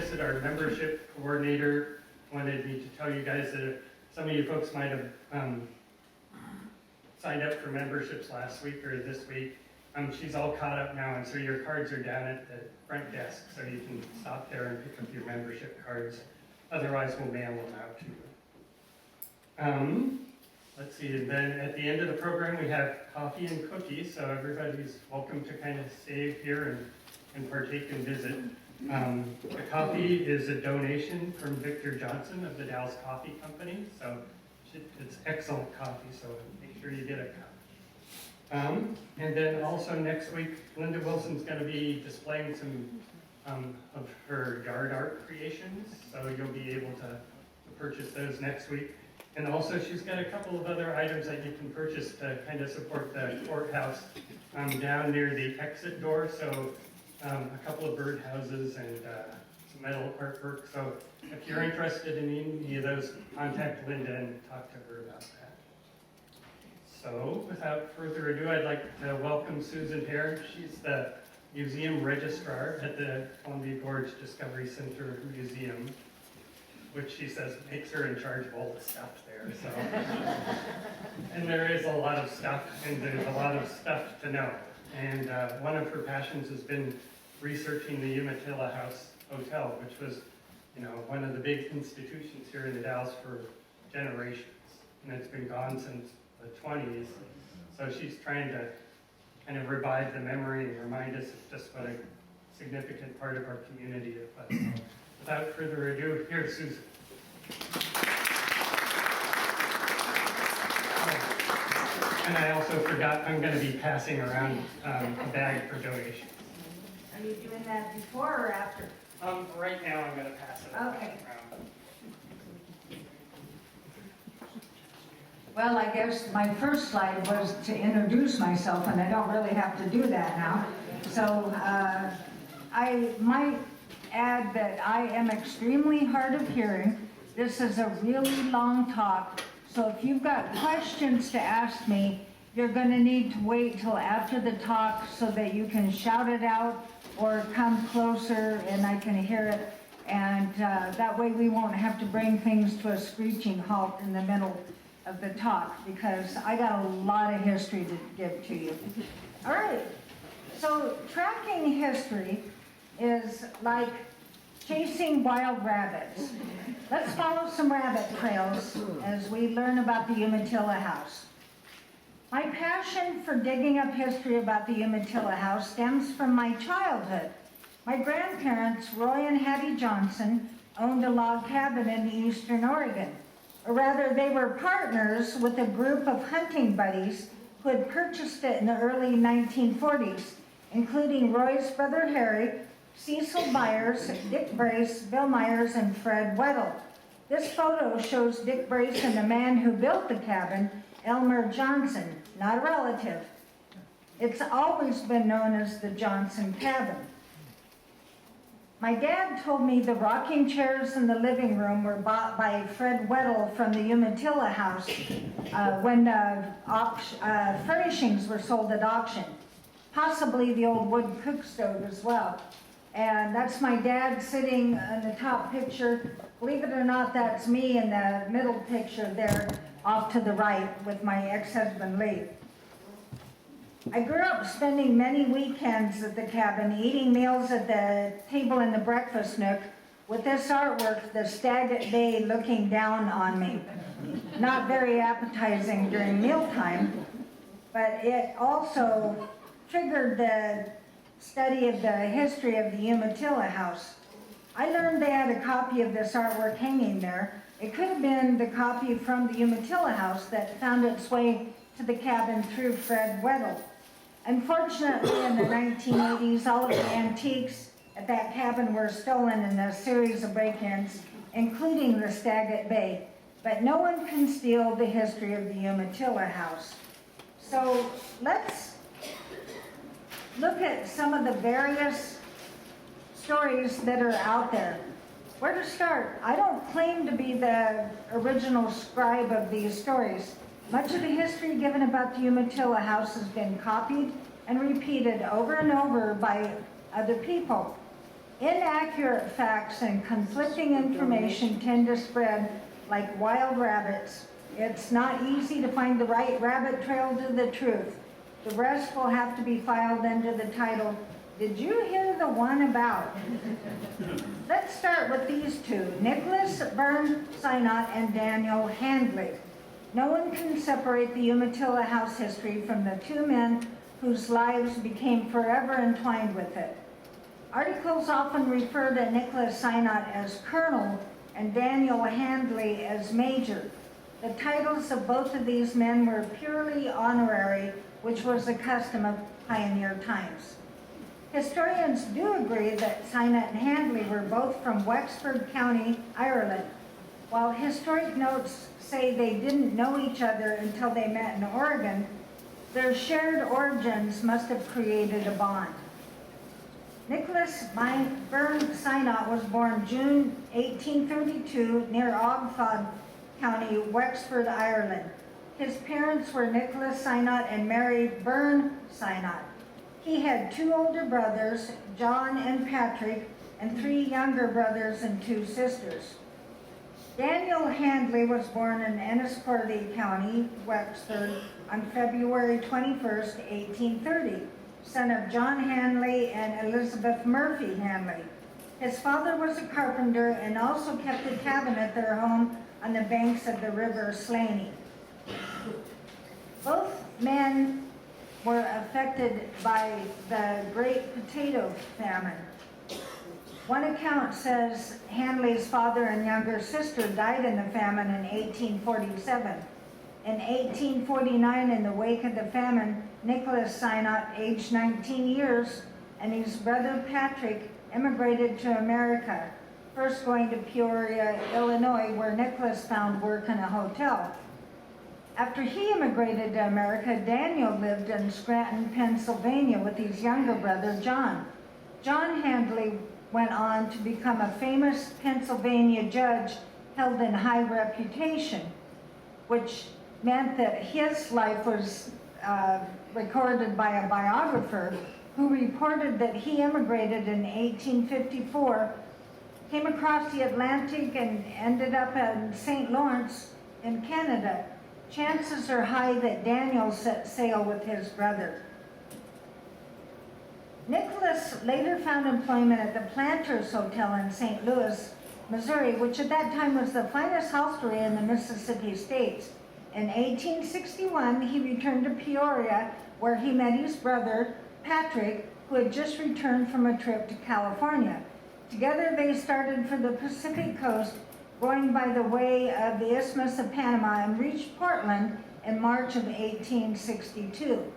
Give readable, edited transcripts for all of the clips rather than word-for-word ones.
Sinnott, our membership coordinator, wanted me to tell you guys that some of you folks might have signed up for memberships last week or this week. She's all caught up now, and so your cards are down at the front desk, so you can stop there and pick up your membership cards. Otherwise, we'll mail them out to you. Let's see, and then at the end of the program, we have coffee and cookies, so everybody's welcome to kind of stay here and partake and visit. The coffee is a donation from Victor Johnson of the Dalles Coffee Company, so it's excellent coffee, so make sure you get a cup. And then also next week, Linda Wilson's going to be displaying some of her yard art creations, so you'll be able to purchase those next week. And also she's got a couple of other items that you can purchase to kind of support the courthouse down near the exit door. So a couple of birdhouses and some metal artwork. So if you're interested in any of those, contact Linda and talk to her about that. So without further ado, I'd like to welcome Susan Hare. She's the museum registrar at the Columbia Gorge Discovery Center Museum, which she says makes her in charge of all the stuff there. So, and there is a lot of stuff, and there's a lot of stuff to know. And one of her passions has been researching the Umatilla House Hotel, which was, one of the big institutions here in the Dalles for generations, and it's been gone since the 20s. So she's trying to kind of revive the memory and remind us of just what a significant part of our community it was. So, without further ado, here's Susan. And I also forgot, I'm going to be passing around a bag for donations. Are you doing that before or after? Right now I'm going to pass it around. Well, I guess my first slide was to introduce myself, and I don't really have to do that now. So I might add that I am extremely hard of hearing. This is a really long talk, so if you've got questions to ask me, you're going to need to wait till after the talk so that you can shout it out or come closer and I can hear it, and that way we won't have to bring things to a screeching halt in the middle of the talk, because I got a lot of history to give to you. All right, so tracking history is like chasing wild rabbits. Let's follow some rabbit trails as we learn about the Umatilla House. My passion for digging up history about the Umatilla House stems from my childhood. My grandparents, Roy and Hattie Johnson, owned a log cabin in eastern Oregon. Or rather, they were partners with a group of hunting buddies who had purchased it in the early 1940s, including Roy's brother Harry, Cecil Byers, Dick Brace, Bill Myers, and Fred Weddle. This photo shows Dick Brace and the man who built the cabin, Elmer Johnson, not a relative. It's always been known as the Johnson cabin. My dad told me the rocking chairs in the living room were bought by Fred Weddle from the Umatilla House when furnishings were sold at auction. Possibly the old wood cook stove as well. And that's my dad sitting in the top picture. Believe it or not, that's me in the middle picture there off to the right with my ex-husband Lee. I grew up spending many weekends at the cabin, eating meals at the table in the breakfast nook with this artwork, the stag at bay looking down on me. Not very appetizing during mealtime, but it also triggered the study of the history of the Umatilla House. I learned they had a copy of this artwork hanging there. It could have been the copy from the Umatilla House that found its way to the cabin through Fred Weddle. Unfortunately, in the 1980s, all of the antiques at that cabin were stolen in a series of break-ins, including the stag at bay. But no one can steal the history of the Umatilla House. So let's look at some of the various stories that are out there. Where to start? I don't claim to be the original scribe of these stories. Much of the history given about the Umatilla House has been copied and repeated over and over by other people. Inaccurate facts and conflicting information tend to spread like wild rabbits. It's not easy to find the right rabbit trail to the truth. The rest will have to be filed under the title, "Did you hear the one about?" Let's start with these two, Nicholas Byrne Sinnott and Daniel Handley. No one can separate the Umatilla House history from the two men whose lives became forever entwined with it. Articles often refer to Nicholas Sinnott as Colonel and Daniel Handley as Major. The titles of both of these men were purely honorary, which was the custom of pioneer times. Historians do agree that Sinnott and Handley were both from Wexford County, Ireland. While historic notes say they didn't know each other until they met in Oregon, their shared origins must have created a bond. Nicholas Byrne Sinnott was born June 1832 near Ogford County, Wexford, Ireland. His parents were Nicholas Sinnott and Mary Byrne Sinnott. He had two older brothers, John and Patrick, and three younger brothers and two sisters. Daniel Handley was born in Enniscorthy County, Wexford, on February 21st, 1830, son of John Handley and Elizabeth Murphy Handley. His father was a carpenter and also kept a cabin at their home on the banks of the river Slaney. Both men were affected by the Great Potato Famine. One account says Handley's father and younger sister died in the famine in 1847. In 1849, in the wake of the famine, Nicholas Sinnott, aged 19 years, and his brother Patrick immigrated to America, first going to Peoria, Illinois, where Nicholas found work in a hotel. After he immigrated to America, Daniel lived in Scranton, Pennsylvania with his younger brother, John. John Handley went on to become a famous Pennsylvania judge held in high reputation, which meant that his life was recorded by a biographer who reported that he immigrated in 1854, came across the Atlantic and ended up in St. Lawrence in Canada. Chances are high that Daniel set sail with his brother. Nicholas later found employment at the Planters Hotel in St. Louis, Missouri, which at that time was the finest hostelry in the Mississippi states. In 1861, he returned to Peoria, where he met his brother, Patrick, who had just returned from a trip to California. Together, they started for the Pacific coast, going by the way of the Isthmus of Panama, and reached Portland in March of 1862.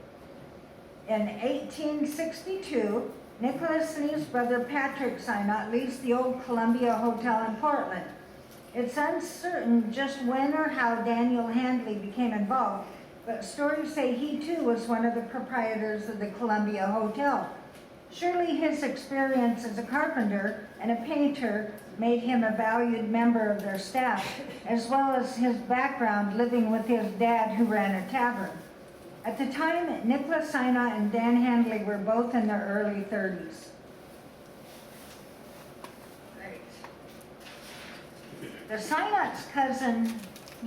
In 1862, Nicholas and his brother Patrick Sinnott leased the old Columbia Hotel in Portland. It's uncertain just when or how Daniel Handley became involved, but stories say he too was one of the proprietors of the Columbia Hotel. Surely his experience as a carpenter and a painter made him a valued member of their staff, as well as his background living with his dad who ran a tavern. At the time, Nicholas Sinnott and Dan Handley were both in their early 30s. The Sinnott's cousin,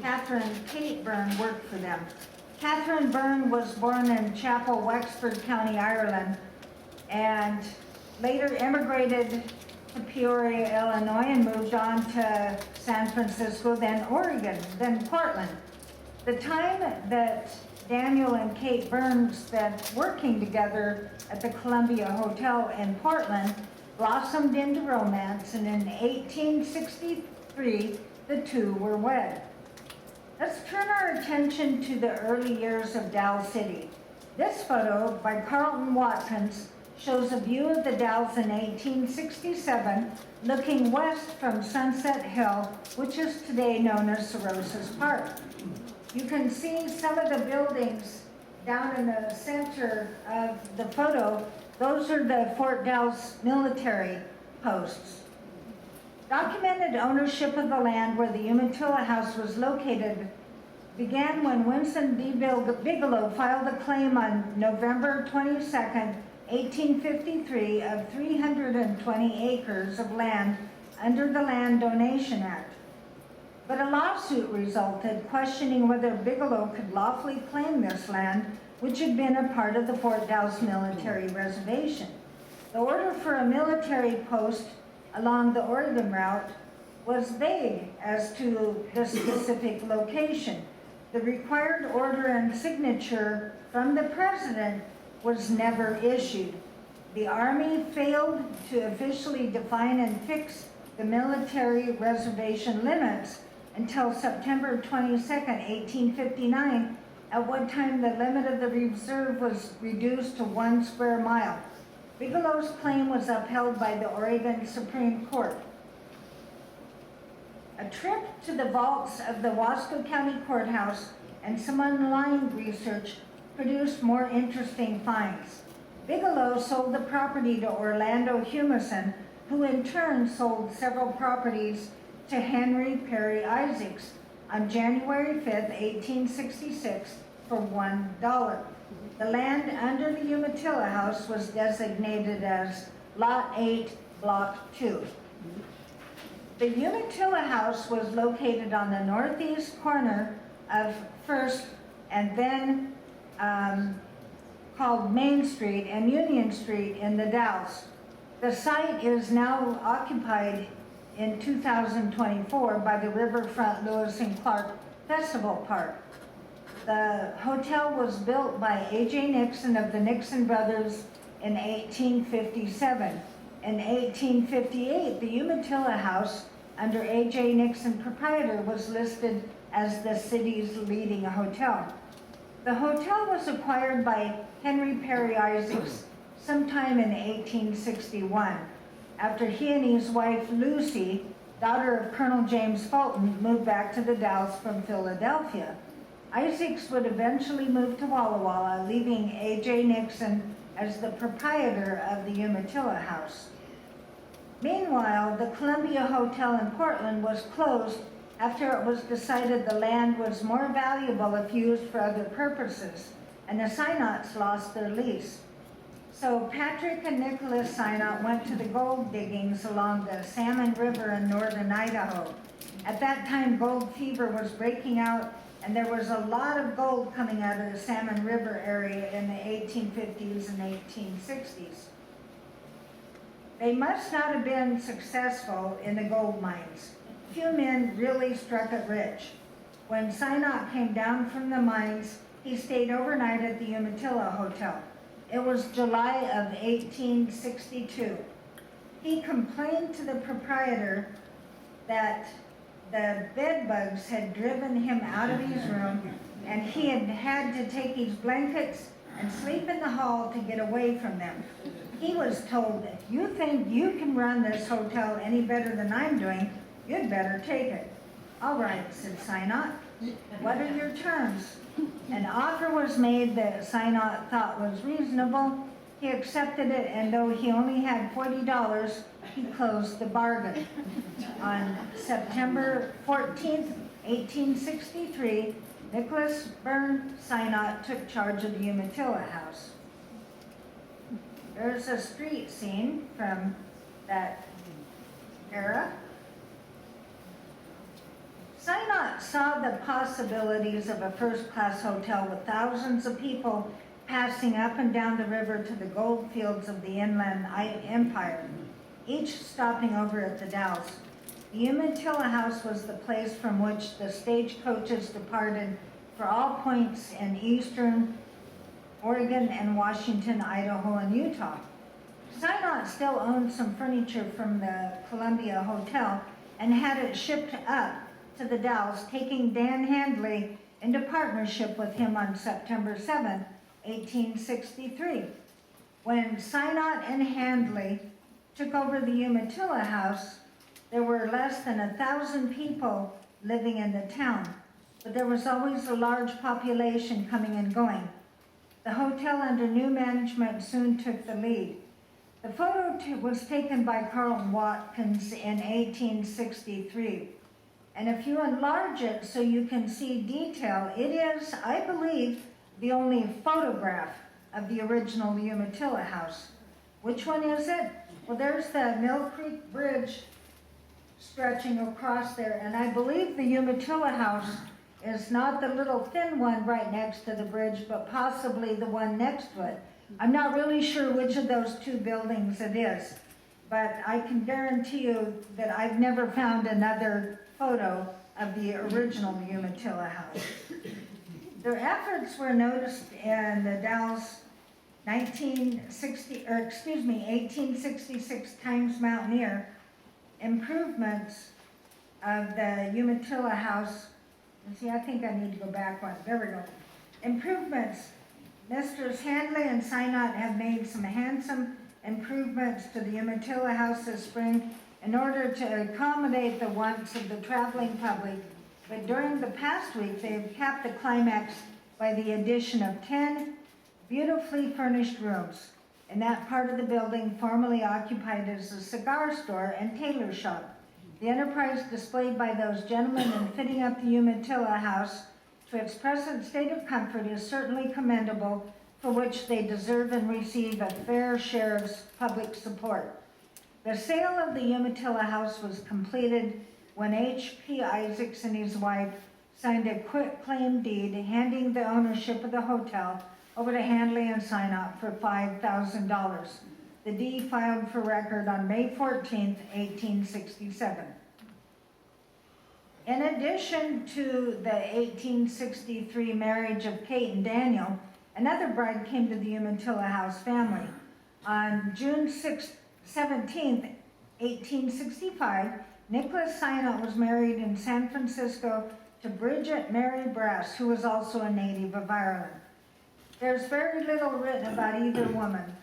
Catherine Kate Byrne, worked for them. Catherine Byrne was born in Chapel, Wexford County, Ireland, and later immigrated to Peoria, Illinois, and moved on to San Francisco, then Oregon, then Portland. The time that Daniel and Kate Byrne spent working together at the Columbia Hotel in Portland blossomed into romance, and in 1863, the two were wed. Let's turn our attention to the early years of Dalles City. This photo by Carlton Watkins shows a view of the Dalles in 1867, looking west from Sunset Hill, which is today known as Cirrhosis Park. You can see some of the buildings down in the center of the photo. Those are the Fort Dalles military posts. Documented ownership of the land where the Umatilla House was located began when Winston D. Bigelow filed a claim on November 22nd, 1853 of 320 acres of land under the Land Donation Act. But a lawsuit resulted questioning whether Bigelow could lawfully claim this land, which had been a part of the Fort Dalles military reservation. The order for a military post along the Oregon route was vague as to the specific location. The required order and signature from the president was never issued. The Army failed to officially define and fix the military reservation limits until September 22nd, 1859, at what time the limit of the reserve was reduced to 1 square mile. Bigelow's claim was upheld by the Oregon Supreme Court. A trip to the vaults of the Wasco County Courthouse and some online research produced more interesting finds. Bigelow sold the property to Orlando Humason, who in turn sold several properties to Henry Perry Isaacs on January 5th, 1866 for $1. The land under the Umatilla House was designated as Lot 8, Block 2. The Umatilla House was located on the northeast corner of First and then called Main Street and Union Street in the Dalles. The site is now occupied in 2024 by the Riverfront Lewis and Clark Festival Park. The hotel was built by A.J. Nixon of the Nixon Brothers in 1857. In 1858, the Umatilla House, under A.J. Nixon proprietor, was listed as the city's leading hotel. The hotel was acquired by Henry Perry Isaacs sometime in 1861, after he and his wife Lucy, daughter of Colonel James Fulton, moved back to the Dalles from Philadelphia. Isaacs would eventually move to Walla Walla, leaving A.J. Nixon as the proprietor of the Umatilla House. Meanwhile, the Columbia Hotel in Portland was closed after it was decided the land was more valuable if used for other purposes, and the Sinnotts lost their lease. So Patrick and Nicholas Sinnott went to the gold diggings along the Salmon River in northern Idaho. At that time, gold fever was breaking out, and there was a lot of gold coming out of the Salmon River area in the 1850s and 1860s. They must not have been successful in the gold mines. Few men really struck it rich. When Sinnott came down from the mines, he stayed overnight at the Umatilla Hotel. It was July of 1862. He complained to the proprietor that the bed bugs had driven him out of his room, and he had had to take his blankets and sleep in the hall to get away from them. He was told, if you think you can run this hotel any better than I'm doing, you'd better take it. All right, said Sinnott. What are your terms? An offer was made that Sinnott thought was reasonable. He accepted it, and though he only had $40, he closed the bargain. On September 14th, 1863, Nicholas Byrne Sinnott took charge of the Umatilla House. There's a street scene from that era. Sinnott saw the possibilities of a first-class hotel with thousands of people passing up and down the river to the gold fields of the Inland Empire, each stopping over at the Dalles. The Umatilla House was the place from which the stagecoaches departed for all points in eastern Oregon and Washington, Idaho, and Utah. Sinnott still owned some furniture from the Columbia Hotel and had it shipped up to the Dalles, taking Dan Handley into partnership with him on September 7, 1863. When Sinnott and Handley took over the Umatilla House, there were less than 1,000 people living in the town, but there was always a large population coming and going. The hotel under new management soon took the lead. The photo was taken by Carlton Watkins in 1863. And if you enlarge it so you can see detail, it is, I believe, the only photograph of the original Umatilla House. Which one is it? Well, there's the Mill Creek Bridge stretching across there, and I believe the Umatilla House is not the little thin one right next to the bridge, but possibly the one next to it. I'm not really sure which of those two buildings it is, but I can guarantee you that I've never found another photo of the original Umatilla House. Their efforts were noticed in the Dalles 1866 Times Mountaineer improvements of the Umatilla House. See, I think I need to go back one. There we go. Improvements. Messrs. Handley and Sinnott have made some handsome improvements to the Umatilla House this spring in order to accommodate the wants of the traveling public. But during the past week, they've capped the climax by the addition of 10 beautifully furnished rooms in that part of the building formerly occupied as a cigar store and tailor shop. The enterprise displayed by those gentlemen in fitting up the Umatilla House to its present state of comfort is certainly commendable, for which they deserve and receive a fair share of public support. The sale of the Umatilla House was completed when H.P. Isaacs and his wife signed a quitclaim deed handing the ownership of the hotel over to Handley and Sinnott for $5,000. The deed filed for record on May 14, 1867. In addition to the 1863 marriage of Kate and Daniel, another bride came to the Umatilla House family. On June 17, 1865, Nicholas Sinnott was married in San Francisco to Bridget Mary Brass, who was also a native of Ireland. There's very little written about either woman.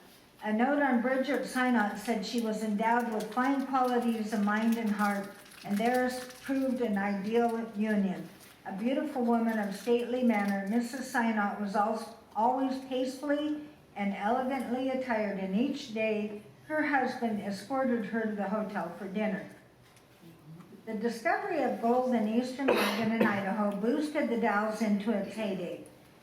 A note on Bridget Sinnott said she was endowed with fine qualities of mind and heart, and theirs proved an ideal union. A beautiful woman of stately manner, Mrs. Sinnott was always tastefully and elegantly attired, and each day her husband escorted her to the hotel for dinner. The discovery of gold in eastern Oregon and Idaho boosted the Dalles into its heyday.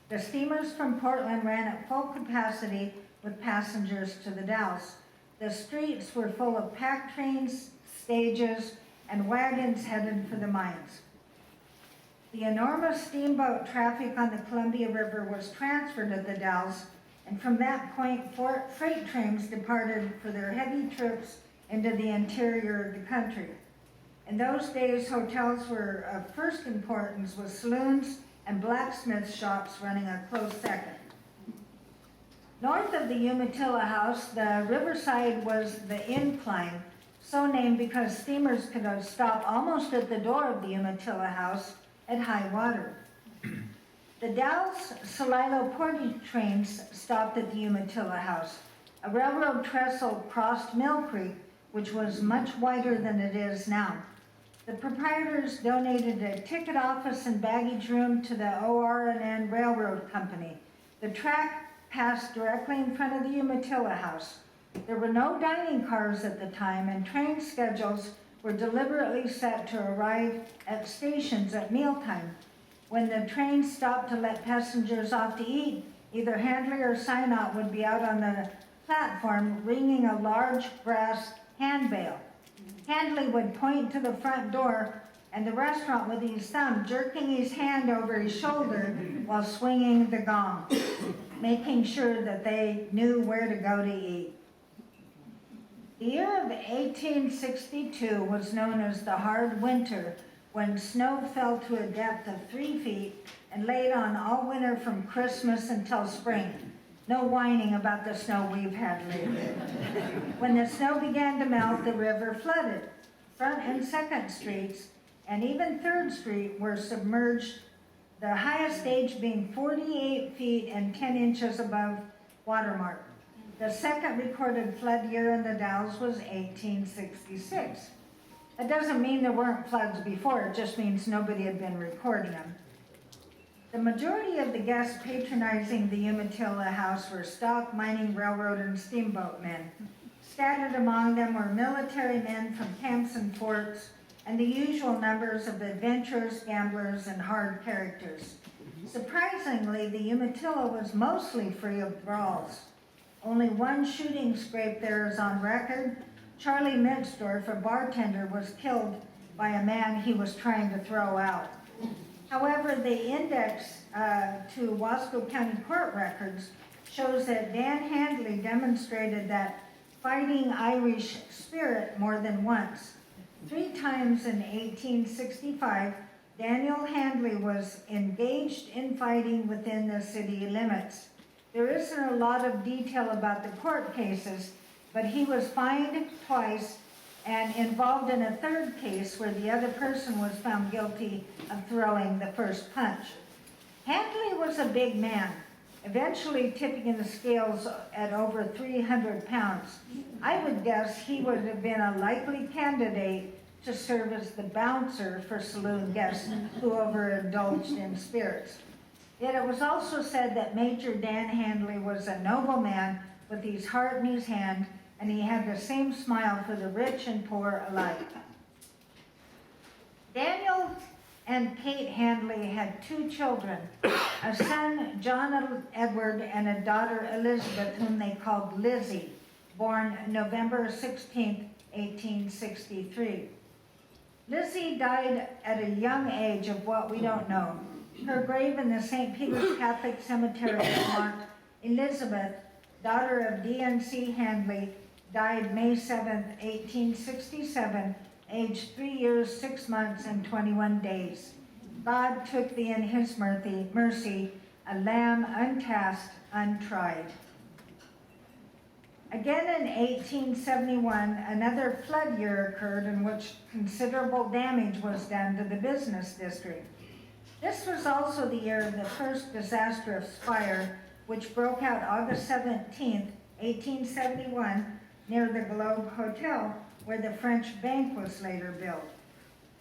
The steamers from Portland ran at full capacity with passengers to the Dalles. The streets were full of pack trains, stages, and wagons headed for the mines. The enormous steamboat traffic on the Columbia River was transferred to the Dalles, and from that point, freight trains departed for their heavy trips into the interior of the country. In those days, hotels were of first importance, with saloons and blacksmith shops running a close second. North of the Umatilla House, the riverside was the incline, so named because steamers could stop almost at the door of the Umatilla House at high water. The Dalles Celilo Portage trains stopped at the Umatilla House. A railroad trestle crossed Mill Creek, which was much wider than it is now. The proprietors donated a ticket office and baggage room to the OR&N Railroad Company. The track passed directly in front of the Umatilla House. There were no dining cars at the time, and train schedules were deliberately set to arrive at stations at mealtime. When the train stopped to let passengers off to eat, either Handley or Sinnott would be out on the platform ringing a large brass handbell. Handley would point to the front door and the restaurant with his thumb, jerking his hand over his shoulder while swinging the gong, making sure that they knew where to go to eat. The year of 1862 was known as the hard winter, when snow fell to a depth of 3 feet and laid on all winter from Christmas until spring. No whining about the snow we've had lately. When the snow began to melt, the river flooded. Front and Second Streets and even 3rd Street were submerged, the highest stage being 48 feet and 10 inches above watermark. The second recorded flood year in the Dalles was 1866. That doesn't mean there weren't floods before, it just means nobody had been recording them. The majority of the guests patronizing the Umatilla House were stock, mining, railroad, and steamboat men. Scattered among them were military men from camps and forts, and the usual numbers of adventurers, gamblers, and hard characters. Surprisingly, the Umatilla was mostly free of brawls. Only one shooting scrape there is on record. Charlie Mitzdorf, a bartender, was killed by a man he was trying to throw out. However, the index to Wasco County court records shows that Dan Handley demonstrated that fighting Irish spirit more than once. 3 times in 1865, Daniel Handley was engaged in fighting within the city limits. There isn't a lot of detail about the court cases, but he was fined twice and involved in a 3rd case where the other person was found guilty of throwing the first punch. Handley was a big man, eventually tipping in the scales at over 300 pounds. I would guess he would have been a likely candidate to serve as the bouncer for saloon guests who overindulged in spirits. Yet it was also said that Major Dan Handley was a noble man with his heart in his hand, and he had the same smile for the rich and poor alike. Daniel and Kate Handley had 2 children, a son, John Edward, and a daughter, Elizabeth, whom they called Lizzie, born November 16, 1863. Lizzie died at a young age of what we don't know. Her grave in the St. Peter's Catholic Cemetery is marked Elizabeth, daughter of D.N.C. Handley, died May 7, 1867, aged 3 years, 6 months, and 21 days. God took thee in his mercy, a lamb untasked, untried. Again in 1871, another flood year occurred in which considerable damage was done to the business district. This was also the year of the first disastrous fire, which broke out August 17, 1871, near the Globe Hotel, where the French Bank was later built.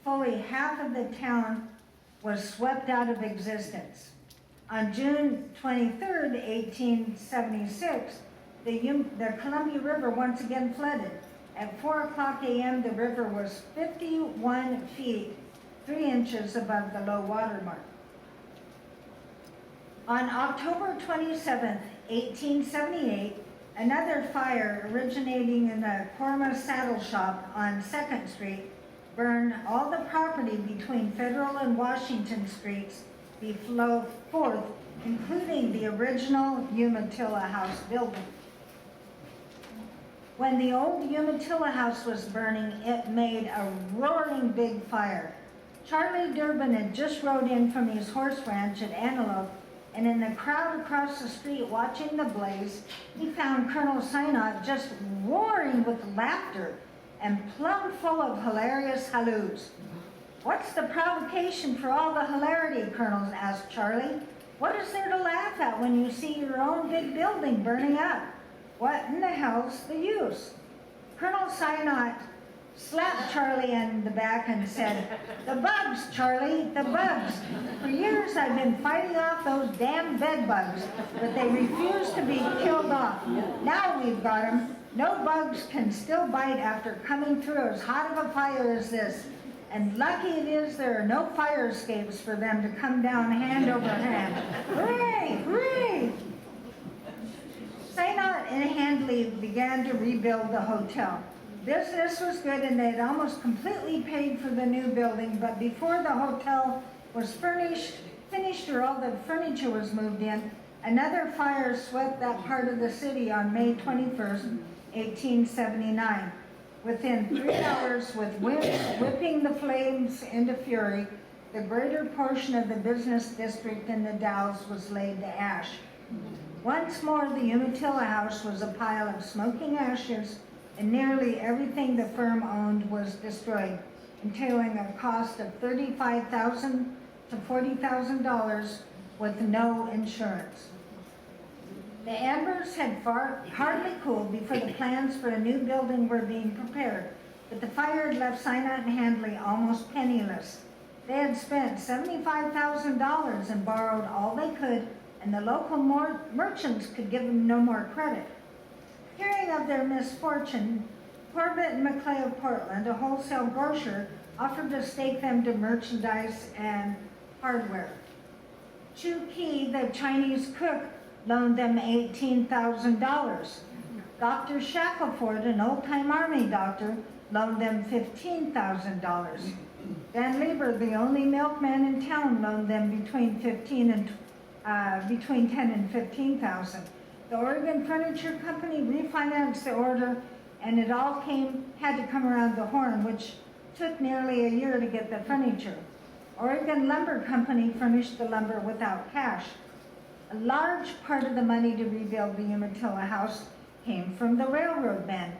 Fully half of the town was swept out of existence. On June 23, 1876, the Columbia River once again flooded. At 4:00 a.m., the river was 51 feet, 3 inches above the low water mark. On October 27, 1878, another fire originating in the Korma Saddle Shop on 2nd Street burned all the property between Federal and Washington Streets below 4th, including the original Umatilla House building. When the old Umatilla House was burning, it made a roaring big fire. Charlie Durbin had just rode in from his horse ranch at Antelope, and in the crowd across the street watching the blaze, he found Colonel Sinnott just roaring with laughter and plumb full of hilarious halloos. "What's the provocation for all the hilarity, Colonel?" asked Charlie. "What is there to laugh at when you see your own big building burning up? What in the hell's the use?" Colonel Sinnott slapped Charlie in the back and said, "The bugs, Charlie, the bugs. For years I've been fighting off those damn bed bugs, but they refuse to be killed off. Now we've got them. No bugs can still bite after coming through as hot of a fire as this. And lucky it is there are no fire escapes for them to come down hand over hand. Hooray, hooray!" Sinnott and Handley began to rebuild the hotel. Business was good and they had almost completely paid for the new building, but before the hotel was finished or all the furniture was moved in, another fire swept that part of the city on May 21st, 1879. Within 3 hours, with winds whipping the flames into fury, the greater portion of the business district in the Dalles was laid to ash. Once more, the Umatilla House was a pile of smoking ashes, and nearly everything the firm owned was destroyed, entailing a cost of $35,000 to $40,000 with no insurance. The embers had hardly cooled before the plans for a new building were being prepared, but the fire had left Sinnott and Handley almost penniless. They had spent $75,000 and borrowed all they could, and the local merchants could give them no more credit. Hearing of their misfortune, Corbett and McClay of Portland, a wholesale grocer, offered to stake them to merchandise and hardware. Chu Ki, the Chinese cook, loaned them $18,000. Dr. Shackelford, an old-time Army doctor, loaned them $15,000. Van Lieber, the only milkman in town, loaned them between 10 and 15,000. The Oregon Furniture Company refinanced the order, and it all had to come around the horn, which took nearly a year to get the furniture. Oregon Lumber Company furnished the lumber without cash. A large part of the money to rebuild the Umatilla House came from the railroad men.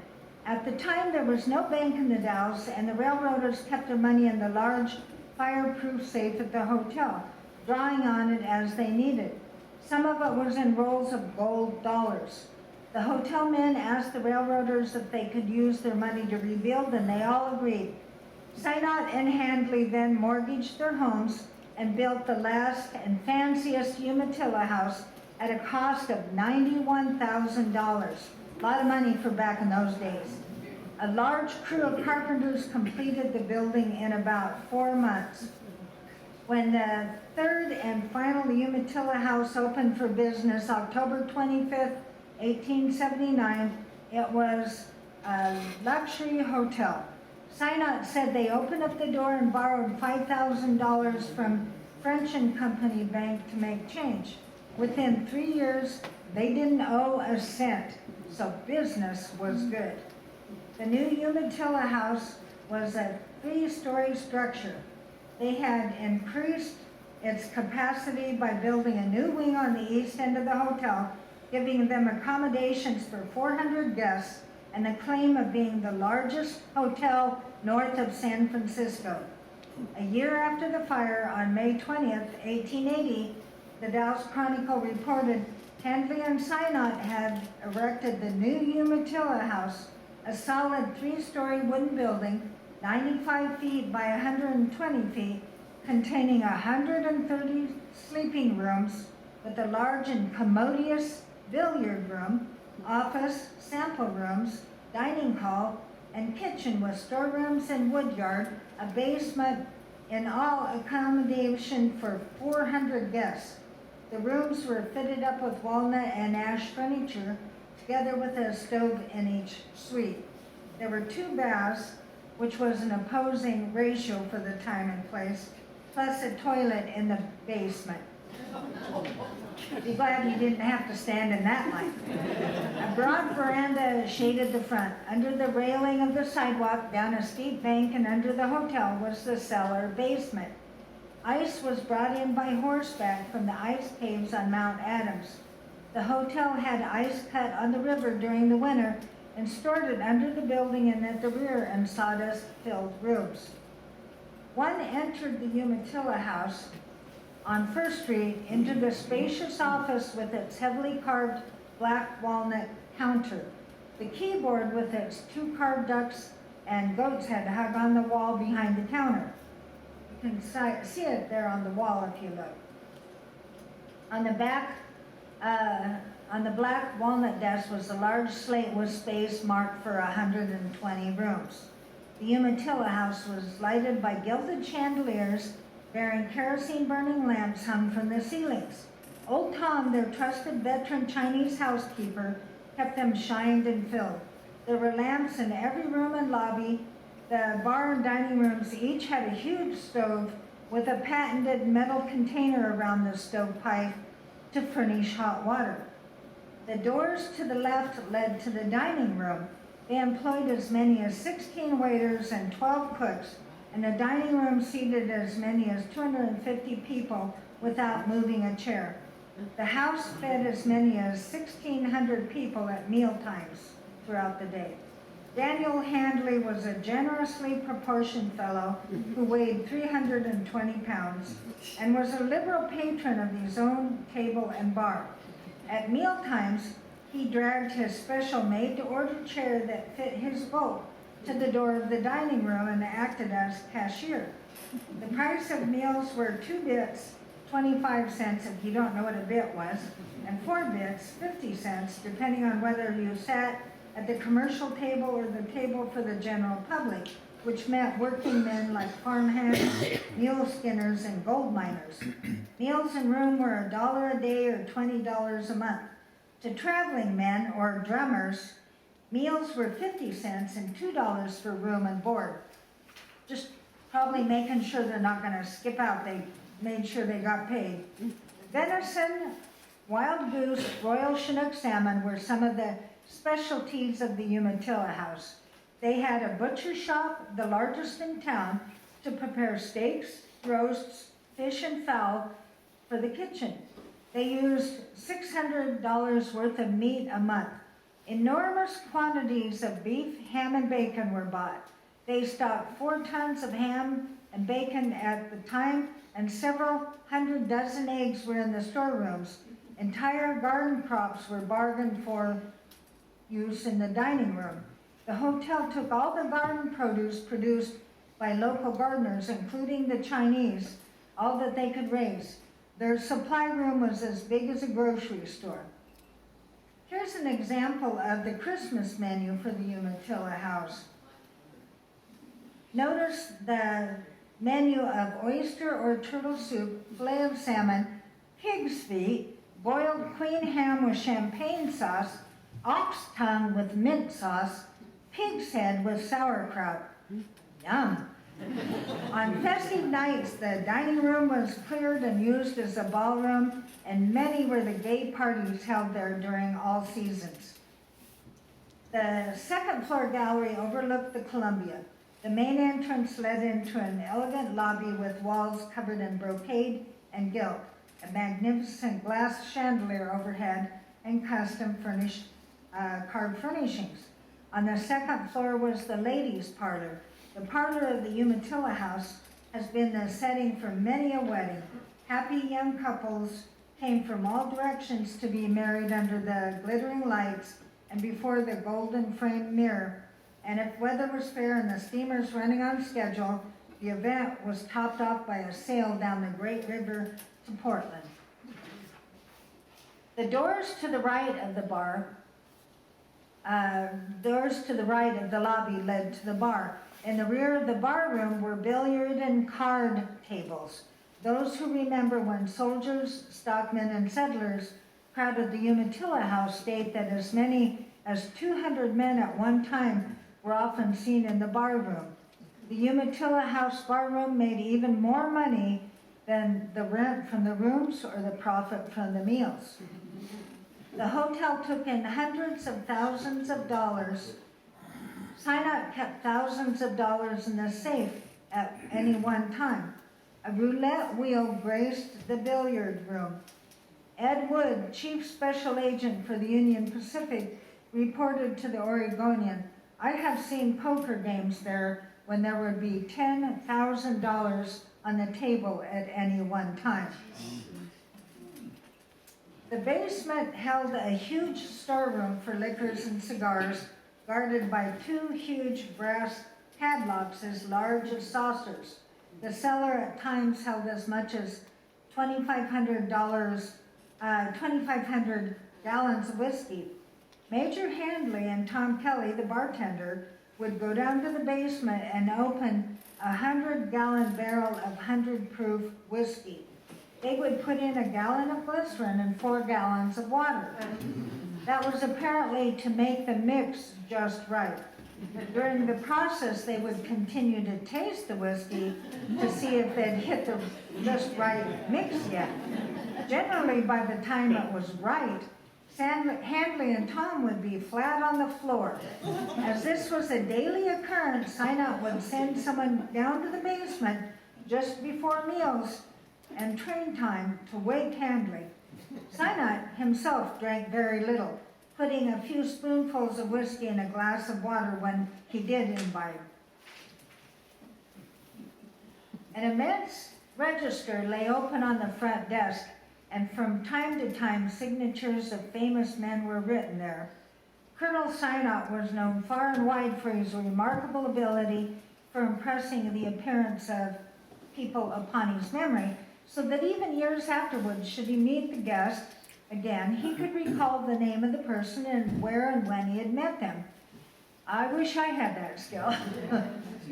At the time, there was no bank in the Dalles, and the railroaders kept their money in the large fireproof safe at the hotel, drawing on it as they needed. Some of it was in rolls of gold dollars. The hotel men asked the railroaders if they could use their money to rebuild, and they all agreed. Sinnott and Handley then mortgaged their homes and built the last and fanciest Umatilla House at a cost of $91,000. A lot of money for back in those days. A large crew of carpenters completed the building in about 4 months. When the third and final Umatilla House opened for business October 25th, 1879, it was a luxury hotel. Sinnott said they opened up the door and borrowed $5,000 from French and Company Bank to make change. Within 3 years, they didn't owe a cent, so business was good. The new Umatilla House was a 3-story structure. They had increased its capacity by building a new wing on the east end of the hotel, giving them accommodations for 400 guests and the claim of being the largest hotel north of San Francisco. A year after the fire, on May 20th, 1880, the Dalles Chronicle reported Handley and Sinnott had erected the new Umatilla House, a solid 3-story wooden building, 95 feet by 120 feet, containing 130 sleeping rooms with a large and commodious billiard room, office, sample rooms, dining hall, and kitchen with storerooms and woodyard, a basement, in all accommodation for 400 guests. The rooms were fitted up with walnut and ash furniture, together with a stove in each suite. There were 2 baths, which was an opposing ratio for the time and place, plus a toilet in the basement. Be glad you didn't have to stand in that line. A broad veranda shaded the front. Under the railing of the sidewalk, down a steep bank and under the hotel was the cellar basement. Ice was brought in by horseback from the ice caves on Mount Adams. The hotel had ice cut on the river during the winter and stored it under the building and at the rear in sawdust-filled rooms. One entered the Umatilla House on First Street into the spacious office with its heavily carved black walnut counter. The keyboard with its 2 carved ducks and goat's head hung on the wall behind the counter. You can see it there on the wall if you look. On the back, on the black walnut desk was a large slate with space marked for 120 rooms. The Umatilla House was lighted by gilded chandeliers bearing kerosene-burning lamps hung from the ceilings. Old Tom, their trusted veteran Chinese housekeeper, kept them shined and filled. There were lamps in every room and lobby. The bar and dining rooms each had a huge stove with a patented metal container around the stovepipe to furnish hot water. The doors to the left led to the dining room. They employed as many as 16 waiters and 12 cooks, and the dining room seated as many as 250 people without moving a chair. The house fed as many as 1,600 people at meal times throughout the day. Daniel Handley was a generously proportioned fellow who weighed 320 pounds and was a liberal patron of his own table and bar. At meal times, he dragged his special made-to-order chair that fit his bulk to the door of the dining room and acted as cashier. The price of meals were 2 bits, 25 cents if you don't know what a bit was, and 4 bits, 50 cents, depending on whether you sat at the commercial table or the table for the general public. which meant working men like farmhands, mule skinners, and gold miners. Meals and room were $1 a day or $20 a month. To traveling men or drummers, meals were 50 cents and $2 for room and board. Just probably making sure they're not going to skip out. They made sure they got paid. Venison, wild goose, royal Chinook salmon were some of the specialties of the Umatilla House. They had a butcher shop, the largest in town, to prepare steaks, roasts, fish, and fowl for the kitchen. They used $600 worth of meat a month. Enormous quantities of beef, ham, and bacon were bought. They stocked 4 tons of ham and bacon at the time, and several hundred dozen eggs were in the storerooms. Entire garden crops were bargained for use in the dining room. The hotel took all the garden produce produced by local gardeners, including the Chinese, all that they could raise. Their supply room was as big as a grocery store. Here's an example of the Christmas menu for the Umatilla House. Notice the menu of oyster or turtle soup, fillet of salmon, pig's feet, boiled queen ham with champagne sauce, ox tongue with mint sauce, pig's head with sauerkraut. Yum. On festive nights, the dining room was cleared and used as a ballroom, and many were the gay parties held there during all seasons. The second floor gallery overlooked the Columbia. The main entrance led into an elegant lobby with walls covered in brocade and gilt, a magnificent glass chandelier overhead, and custom furnished carved furnishings. On the second floor was the ladies' parlor. The parlor of the Umatilla House has been the setting for many a wedding. Happy young couples came from all directions to be married under the glittering lights and before the golden framed mirror. And if weather was fair and the steamers running on schedule, the event was topped off by a sail down the Great River to Portland. The doors to the right of the lobby led to the bar. In the rear of the bar room were billiard and card tables. Those who remember when soldiers, stockmen, and settlers crowded the Umatilla House state that as many as 200 men at one time were often seen in the bar room. The Umatilla House bar room made even more money than the rent from the rooms or the profit from the meals. The hotel took in hundreds of thousands of dollars. Sinnott kept thousands of dollars in the safe at any one time. A roulette wheel graced the billiard room. Ed Wood, chief special agent for the Union Pacific, reported to the Oregonian, "I have seen poker games there when there would be $10,000 on the table at any one time." The basement held a huge storeroom for liquors and cigars, guarded by 2 huge brass padlocks as large as saucers. The cellar at times held as much as 2,500 gallons of whiskey. Major Handley and Tom Kelly, the bartender, would go down to the basement and open a 100-gallon barrel of 100-proof whiskey. They would put in a gallon of glycerin and 4 gallons of water. That was apparently to make the mix just right. During the process, they would continue to taste the whiskey to see if they'd hit the just right mix yet. Generally, by the time it was right, Handley and Tom would be flat on the floor. As this was a daily occurrence, Sinnott would send someone down to the basement just before meals and train time to wake Handley. Sinnott himself drank very little, putting a few spoonfuls of whiskey in a glass of water when he did imbibe. An immense register lay open on the front desk, and from time to time signatures of famous men were written there. Colonel Sinnott was known far and wide for his remarkable ability for impressing the appearance of people upon his memory, so that even years afterwards, should he meet the guest again, he could recall the name of the person and where and when he had met them. I wish I had that skill.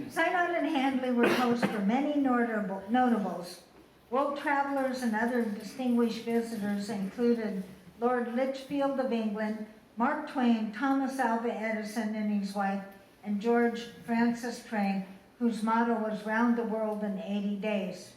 Sinnott and Handley were hosts for many notables. World travelers and other distinguished visitors included Lord Lichfield of England, Mark Twain, Thomas Alva Edison and his wife, and George Francis Train, whose motto was "Round the World in 80 Days."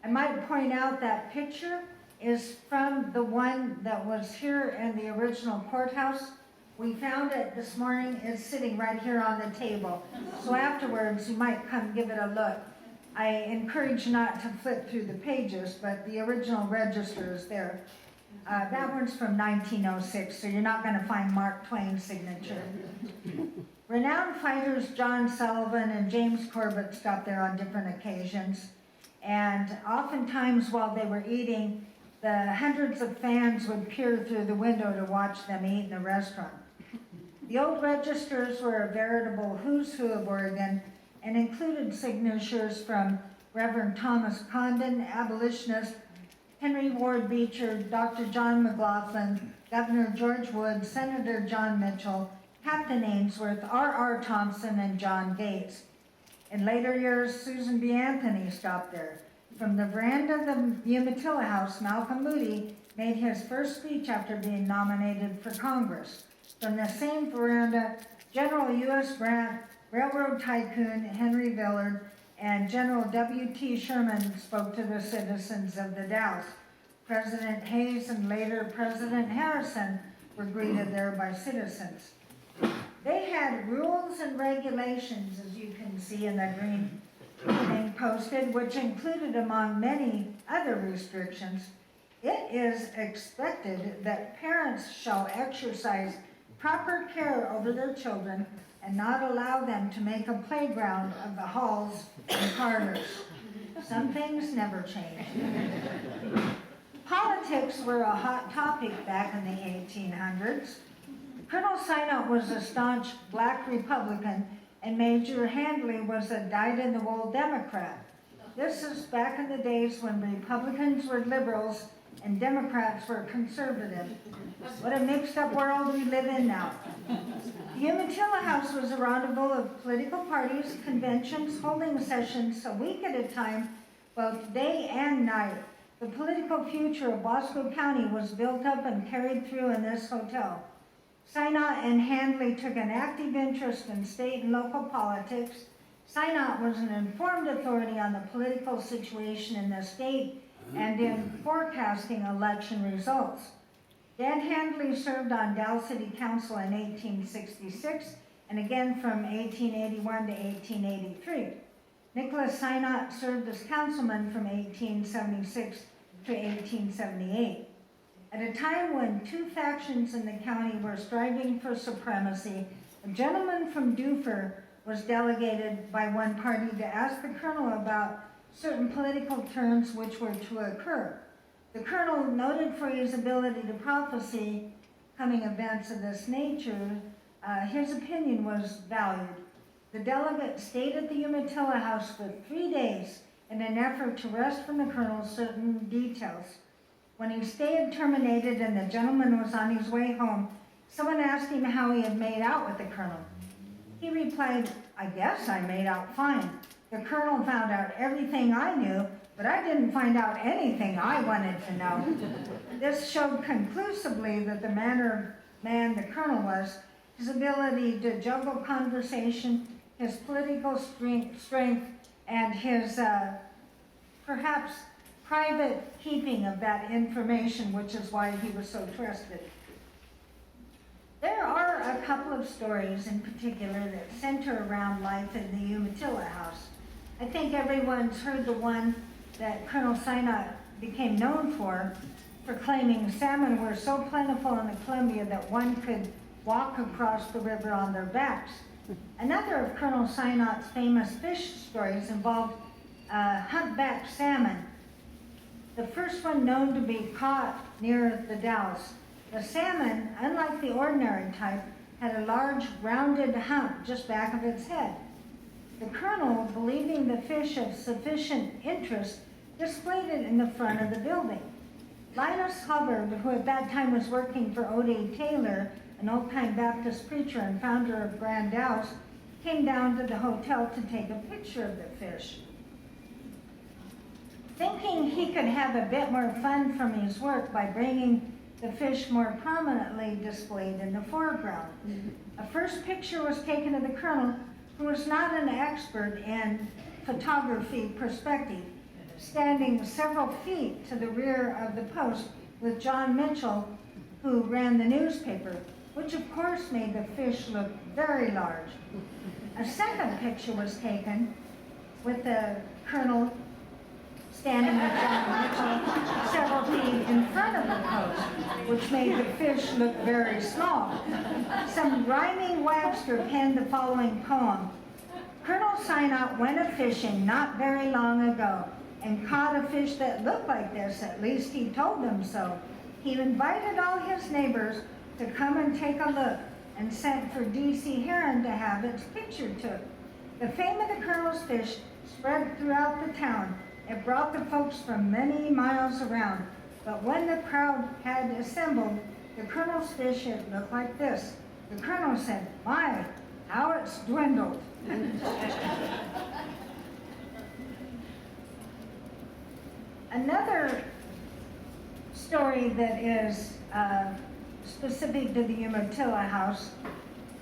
I might point out that picture is from the one that was here in the original courthouse. We found it this morning. It's sitting right here on the table. So afterwards, you might come give it a look. I encourage you not to flip through the pages, but the original register is there. That one's from 1906, so you're not going to find Mark Twain's signature. Renowned fighters John Sullivan and James Corbett stopped there on different occasions. And oftentimes while they were eating, the hundreds of fans would peer through the window to watch them eat in the restaurant. The old registers were a veritable who's who of Oregon and included signatures from Reverend Thomas Condon, abolitionist, Henry Ward Beecher, Dr. John McLaughlin, Governor George Wood, Senator John Mitchell, Captain Ainsworth, R.R. Thompson, and John Gates. In later years, Susan B. Anthony stopped there. From the veranda of the Umatilla House, Malcolm Moody made his first speech after being nominated for Congress. From the same veranda, General U.S. Grant, railroad tycoon Henry Villard, and General W.T. Sherman spoke to the citizens of the Dalles. President Hayes and later President Harrison were greeted there by citizens. They had rules and regulations, as you can see in the green thing posted, which included, among many other restrictions, it is expected that parents shall exercise proper care over their children and not allow them to make a playground of the halls and parlors. Some things never change. Politics were a hot topic back in the 1800s. Colonel Sinnott was a staunch black Republican, and Major Handley was a dyed-in-the-wool Democrat. This is back in the days when Republicans were liberals and Democrats were conservative. What a mixed-up world we live in now. The Umatilla House was a rendezvous of political parties, conventions, holding sessions a week at a time, both day and night. The political future of Wasco County was built up and carried through in this hotel. Sinnott and Handley took an active interest in state and local politics. Sinnott was an informed authority on the political situation in the state and in forecasting election results. Dan Handley served on Dalles City Council in 1866 and again from 1881 to 1883. Nicholas Sinnott served as councilman from 1876 to 1878. At a time when two factions in the county were striving for supremacy, a gentleman from Dufur was delegated by one party to ask the colonel about certain political terms which were to occur. The colonel, noted for his ability to prophesy coming events of this nature, his opinion was valued. The delegate stayed at the Umatilla House for 3 days in an effort to wrest from the colonel certain details. When his stay had terminated and the gentleman was on his way home, someone asked him how he had made out with the colonel. He replied, "I guess I made out fine. The colonel found out everything I knew, but I didn't find out anything I wanted to know." This showed conclusively that the manner of man the colonel was, his ability to juggle conversation, his political strength, and his perhaps private keeping of that information, which is why he was so trusted. There are a couple of stories in particular that center around life in the Umatilla House. I think everyone's heard the one that Colonel Sinnott became known for claiming salmon were so plentiful in the Columbia that one could walk across the river on their backs. Another of Colonel Sinnott's famous fish stories involved humpback salmon. The first one known to be caught near the Dalles. The salmon, unlike the ordinary type, had a large rounded hump just back of its head. The colonel, believing the fish of sufficient interest, displayed it in the front of the building. Linus Hubbard, who at that time was working for O.D. Taylor, an old-time Baptist preacher and founder of Grand Dalles, came down to the hotel to take a picture of the fish. Thinking he could have a bit more fun from his work by bringing the fish more prominently displayed in the foreground. A first picture was taken of the colonel, who was not an expert in photography perspective, standing several feet to the rear of the post with John Mitchell, who ran the newspaper, which of course made the fish look very large. A second picture was taken with the colonel standing with John Mitchell several feet in front of the post, which made the fish look very small. Some rhyming Webster penned the following poem. Colonel Sinnott went a-fishing not very long ago and caught a fish that looked like this, at least he told them so. He invited all his neighbors to come and take a look and sent for D.C. Heron to have its picture took. The fame of the colonel's fish spread throughout the town. It brought the folks from many miles around. But when the crowd had assembled, the colonel's fish, it looked like this. The colonel said, "My, how it's dwindled." Another story that is specific to the Umatilla House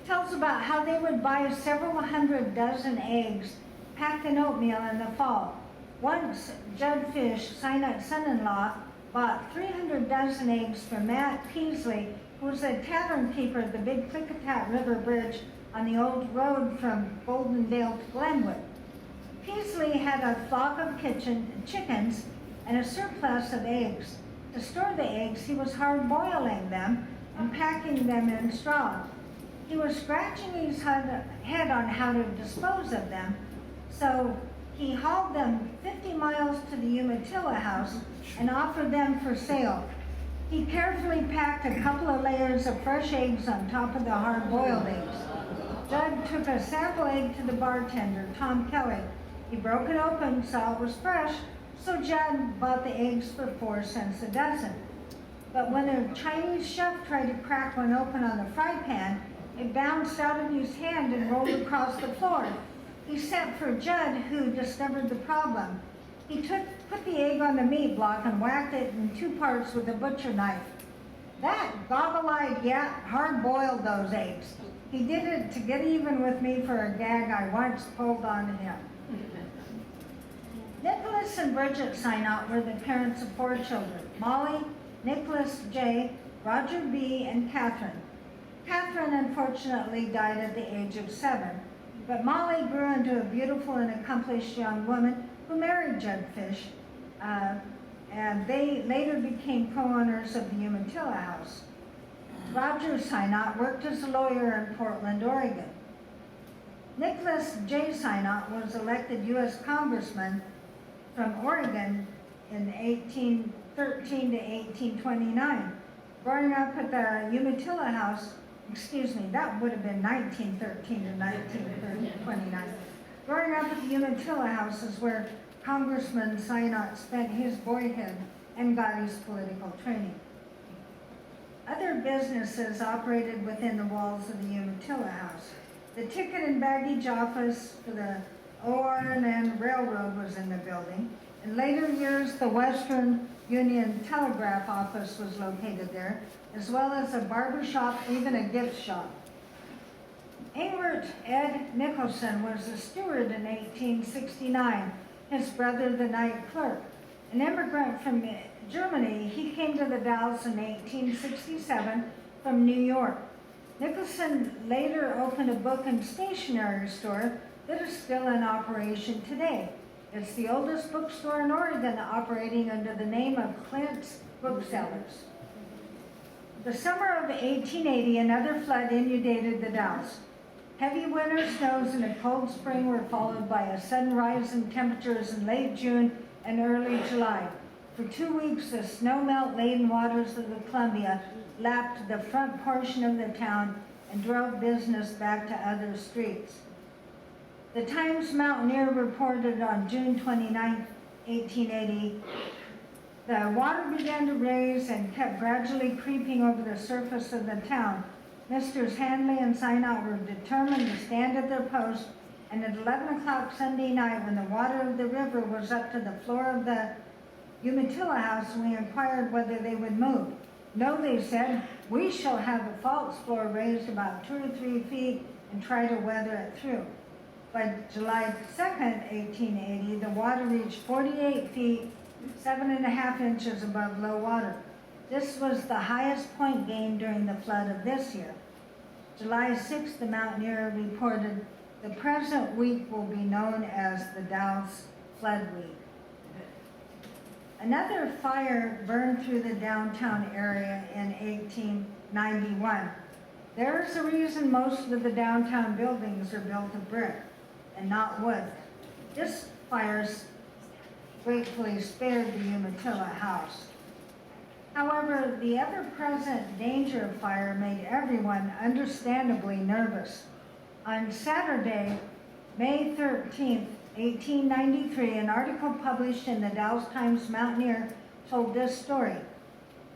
tells about how they would buy several hundred dozen eggs packed in oatmeal in the fall. Once, Judd Fish, Sinnott's son-in-law, bought 300 dozen eggs from Matt Peasley, who was a tavern keeper at the Big Klickitat River Bridge on the old road from Goldendale to Glenwood. Peasley had a flock of chickens and a surplus of eggs. To store the eggs, he was hard-boiling them and packing them in straw. He was scratching his head on how to dispose of them, so he hauled them 50 miles to the Umatilla House and offered them for sale. He carefully packed a couple of layers of fresh eggs on top of the hard-boiled eggs. Judd took a sample egg to the bartender, Tom Kelly. He broke it open, saw it was fresh, so Judd bought the eggs for 4 cents a dozen. But when a Chinese chef tried to crack one open on the fry pan, it bounced out of his hand and rolled across the floor. He sent for Judd, who discovered the problem. He put the egg on the meat block and whacked it in 2 parts with a butcher knife. That goggle-eyed yap hard-boiled those eggs. He did it to get even with me for a gag I once pulled on him. Nicholas and Bridget Sinnott were the parents of 4 children: Molly, Nicholas J., Roger B., and Catherine. Catherine unfortunately died at the age of 7, but Molly grew into a beautiful and accomplished young woman who married Judd Fish, and they later became co-owners of the Umatilla House. Roger Sinnott worked as a lawyer in Portland, Oregon. Nicholas J. Sinnott was elected U.S. Congressman from Oregon in 1813 to 1829. Growing up at the Umatilla House, that would have been 1913 to 1929. Growing up at the Umatilla House is where Congressman Sinnott spent his boyhood and got his political training. Other businesses operated within the walls of the Umatilla House. The ticket and baggage office for the OR&N Railroad was in the building. In later years, the Western Union Telegraph office was located there, as well as a barber shop, even a gift shop. Engbert Ed Nicholson was a steward in 1869, his brother the night clerk. An immigrant from Germany, he came to the Dalles in 1867 from New York. Nicholson later opened a book and stationery store that is still in operation today. It's the oldest bookstore in Oregon, operating under the name of Clint's Booksellers. The summer of 1880, another flood inundated the Dalles. Heavy winter snows and a cold spring were followed by a sudden rise in temperatures in late June and early July. For 2 weeks, the snow melt-laden waters of the Columbia lapped the front portion of the town and drove business back to other streets. The Times Mountaineer reported on June 29, 1880, the water began to rise and kept gradually creeping over the surface of the town. Misters Handley and Sinnott were determined to stand at their post, and at 11 o'clock Sunday night, when the water of the river was up to the floor of the Umatilla House, we inquired whether they would move. No, they said, we shall have the false floor raised about 2 or 3 feet and try to weather it through. By July 2nd, 1880, the water reached 48 feet, 7.5 inches above low water. This was the highest point gained during the flood of this year. July 6th, the Mountaineer reported, the present week will be known as the Dalles Flood Week. Another fire burned through the downtown area in 1891. There is a reason most of the downtown buildings are built of brick and not wood. This fire gratefully spared the Umatilla House. However, the ever-present danger of fire made everyone understandably nervous. On Saturday, May 13th, 1893, an article published in the Dalles Times-Mountaineer told this story.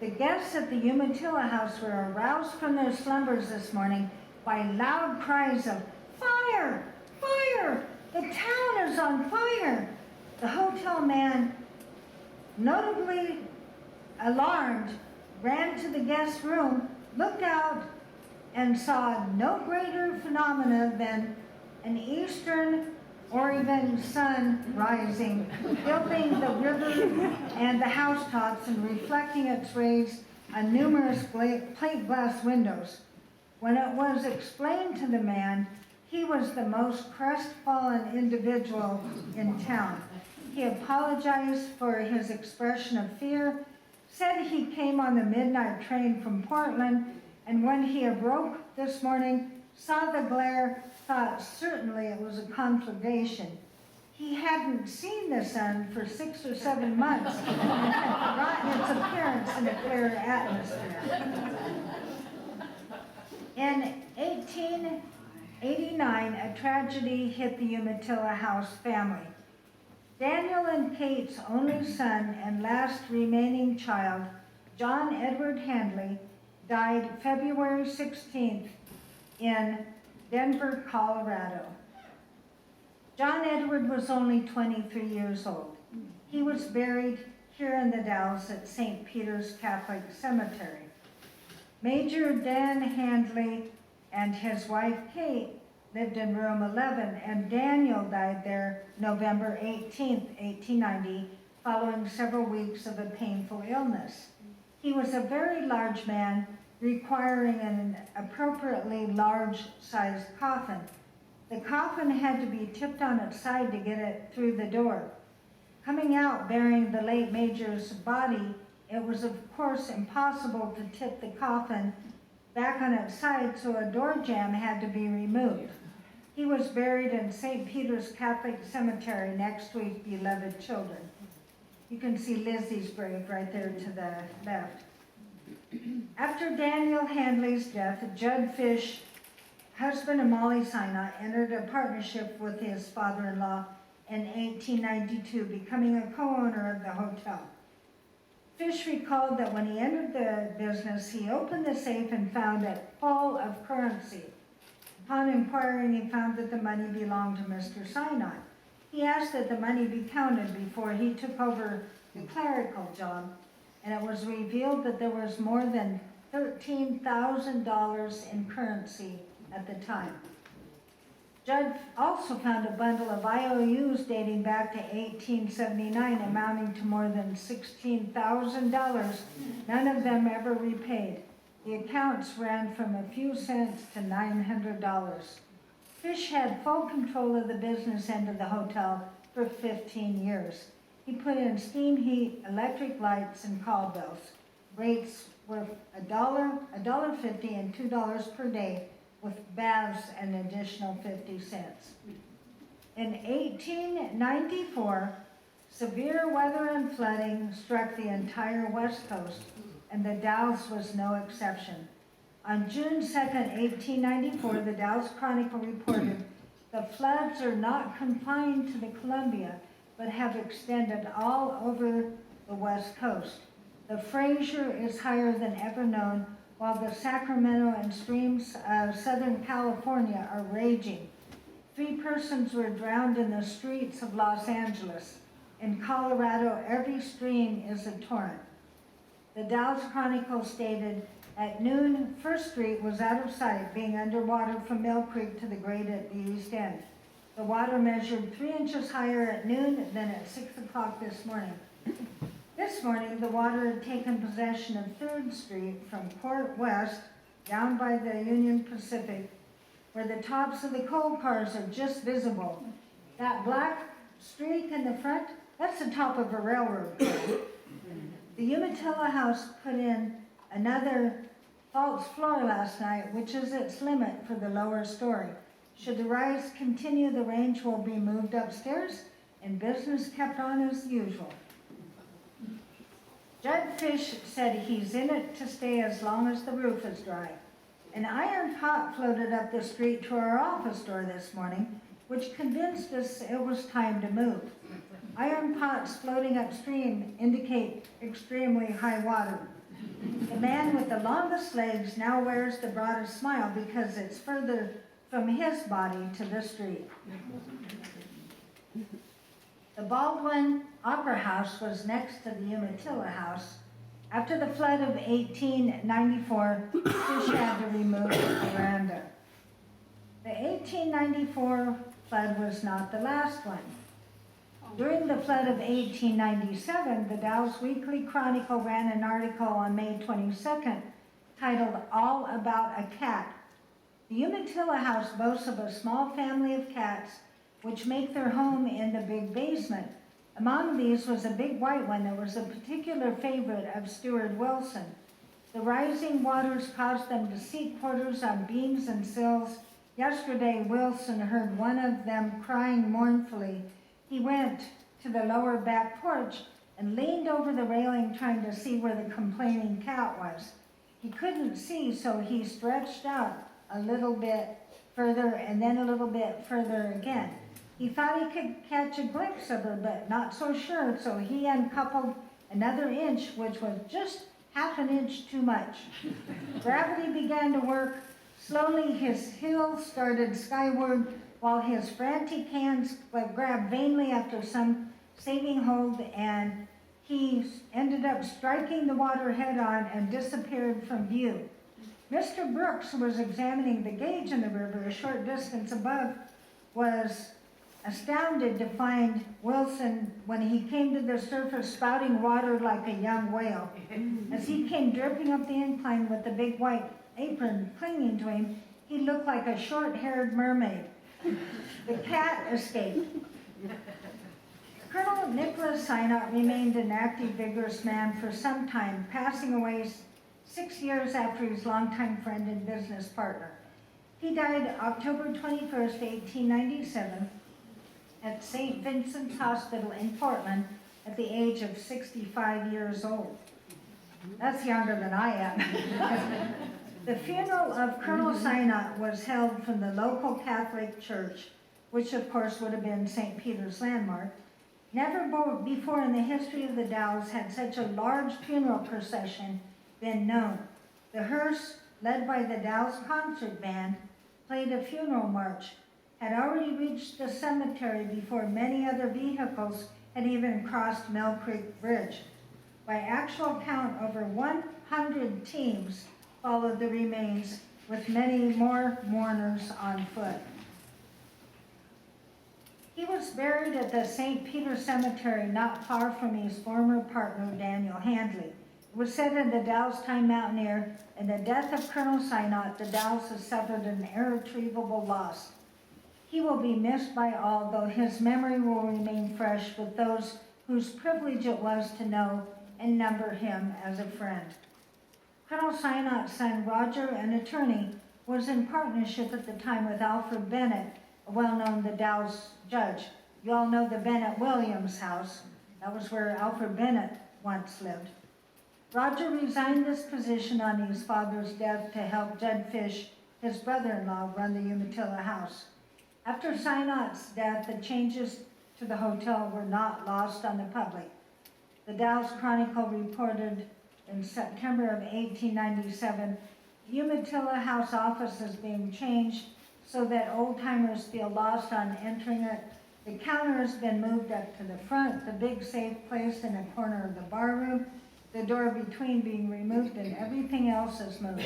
The guests at the Umatilla House were aroused from their slumbers this morning by loud cries of, "Fire! Fire! The town is on fire!" The hotel man, notably alarmed, ran to the guest room, looked out, and saw no greater phenomena than an eastern Oregon sun rising, gilding the river and the housetops and reflecting its rays on numerous plate glass windows. When it was explained to the man, he was the most crestfallen individual in town. He apologized for his expression of fear, said he came on the midnight train from Portland, and when he awoke this morning, saw the glare, thought certainly it was a conflagration. He hadn't seen the sun for 6 or 7 months and had forgotten its appearance in a clear atmosphere. In 1889, a tragedy hit the Umatilla House family. Daniel and Kate's only son and last remaining child, John Edward Handley, died February 16th in Denver, Colorado. John Edward was only 23 years old. He was buried here in the Dalles at St. Peter's Catholic Cemetery. Major Dan Handley and his wife Kate lived in room 11, and Daniel died there November 18th, 1890, following several weeks of a painful illness. He was a very large man, requiring an appropriately large-sized coffin. The coffin had to be tipped on its side to get it through the door. Coming out bearing the late Major's body, it was of course impossible to tip the coffin back on its side, so a door jamb had to be removed. He was buried in St. Peter's Catholic Cemetery next to his beloved children. You can see Lizzie's grave right there to the left. After Daniel Handley's death, Judd Fish, husband of Molly Sinnott, entered a partnership with his father-in-law in 1892, becoming a co-owner of the hotel. Fish recalled that when he entered the business, he opened the safe and found it full of currency. Upon inquiring, he found that the money belonged to Mr. Sinnott. He asked that the money be counted before he took over the clerical job, and it was revealed that there was more than $13,000 in currency at the time. Judd also found a bundle of IOUs dating back to 1879, amounting to more than $16,000, none of them ever repaid. The accounts ran from a few cents to $900. Fish had full control of the business end of the hotel for 15 years. He put in steam heat, electric lights, and call bells. Rates were $1.50, and $2 per day, with baths an additional 50 cents. In 1894, severe weather and flooding struck the entire West Coast, and the Dalles was no exception. On June 2nd, 1894, the Dalles Chronicle reported, "The floods are not confined to the Columbia, but have extended all over the West Coast. The Fraser is higher than ever known, while the Sacramento and streams of Southern California are raging. 3 persons were drowned in the streets of Los Angeles. In Colorado, every stream is a torrent. The Dalles Chronicle stated, at noon, First Street was out of sight, being underwater from Mill Creek to the grade at the east end. The water measured 3 inches higher at noon than at 6 o'clock this morning. This morning, the water had taken possession of 3rd Street from Port West down by the Union Pacific, where the tops of the coal cars are just visible. That black streak in the front, that's the top of a railroad car. The Umatilla House put in another false floor last night, which is its limit for the lower story. Should the rise continue, the range will be moved upstairs and business kept on as usual. Judd Fish said he's in it to stay as long as the roof is dry. An iron pot floated up the street to our office door this morning, which convinced us it was time to move. Iron pots floating upstream indicate extremely high water. The man with the longest legs now wears the broadest smile because it's further from his body to the street. The Baldwin Opera House was next to the Umatilla House. After the flood of 1894, Fish had to remove the veranda. The 1894 flood was not the last one. During the flood of 1897, the Dalles Weekly Chronicle ran an article on May 22nd titled, All About a Cat. The Umatilla House boasts of a small family of cats which make their home in the big basement. Among these was a big white one that was a particular favorite of Stewart Wilson. The rising waters caused them to seek quarters on beams and sills. Yesterday, Wilson heard one of them crying mournfully. He went to the lower back porch and leaned over the railing trying to see where the complaining cat was. He couldn't see, so he stretched out a little bit further and then a little bit further again. He thought he could catch a glimpse of her, but not so sure, so he uncoupled another inch, which was just half an inch too much. Gravity began to work. Slowly his heel started skyward, while his frantic hands grabbed vainly after some saving hold, and he ended up striking the water head on and disappeared from view. Mr. Brooks, who was examining the gauge in the river a short distance above, was astounded to find Wilson, when he came to the surface, spouting water like a young whale. As he came dripping up the incline with the big white apron clinging to him, he looked like a short-haired mermaid. The cat escaped. Colonel Nicholas Sinnott remained an active, vigorous man for some time, passing away 6 years after his longtime friend and business partner. He died October 21st, 1897, at St. Vincent's Hospital in Portland at the age of 65 years old. That's younger than I am. The funeral of Colonel Sinnott was held from the local Catholic church, which of course would have been St. Peter's Landmark. Never before in the history of the Dalles had such a large funeral procession been known. The hearse, led by the Dalles Concert Band, played a funeral march, had already reached the cemetery before many other vehicles had even crossed Mill Creek Bridge. By actual count, over 100 teams followed the remains, with many more mourners on foot. He was buried at the St. Peter Cemetery not far from his former partner, Daniel Handley. It was said in the Dalles Time Mountaineer, in the death of Colonel Sinnott, the Dalles has suffered an irretrievable loss. He will be missed by all, though his memory will remain fresh with those whose privilege it was to know and number him as a friend. Colonel Sinnott's son, Roger, an attorney, was in partnership at the time with Alfred Bennett, a well-known Dalles judge. You all know the Bennett-Williams house. That was where Alfred Bennett once lived. Roger resigned this position on his father's death to help Judd Fish, his brother-in-law, run the Umatilla House. After Sinnott's death, the changes to the hotel were not lost on the public. The Dalles Chronicle reported in September of 1897, Umatilla House office is being changed so that old-timers feel lost on entering it. The counter has been moved up to the front, the big safe placed in a corner of the bar room, the door between being removed, and everything else is moved.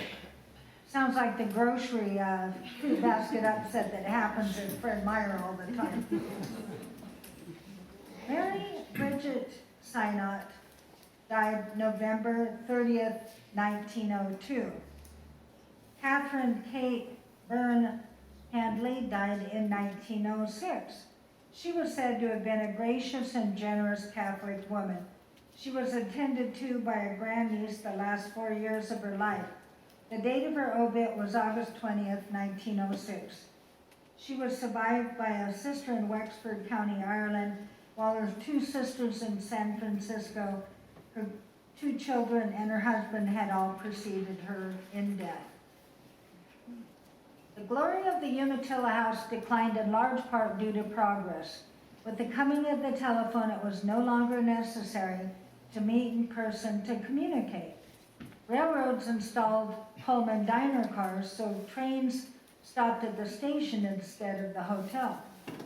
Sounds like the grocery food basket upset that happens at Fred Meyer all the time. Mary Bridget Sinnott died November 30th, 1902. Catherine Kate Byrne Handley died in 1906. She was said to have been a gracious and generous Catholic woman. She was attended to by a grandniece the last 4 years of her life. The date of her obit was August 20th, 1906. She was survived by a sister in Wexford County, Ireland, while her 2 sisters in San Francisco, her 2 children, and her husband had all preceded her in death. The glory of the Umatilla House declined in large part due to progress. With the coming of the telephone, it was no longer necessary to meet in person to communicate. Railroads installed Pullman diner cars, so trains stopped at the station instead of the hotel.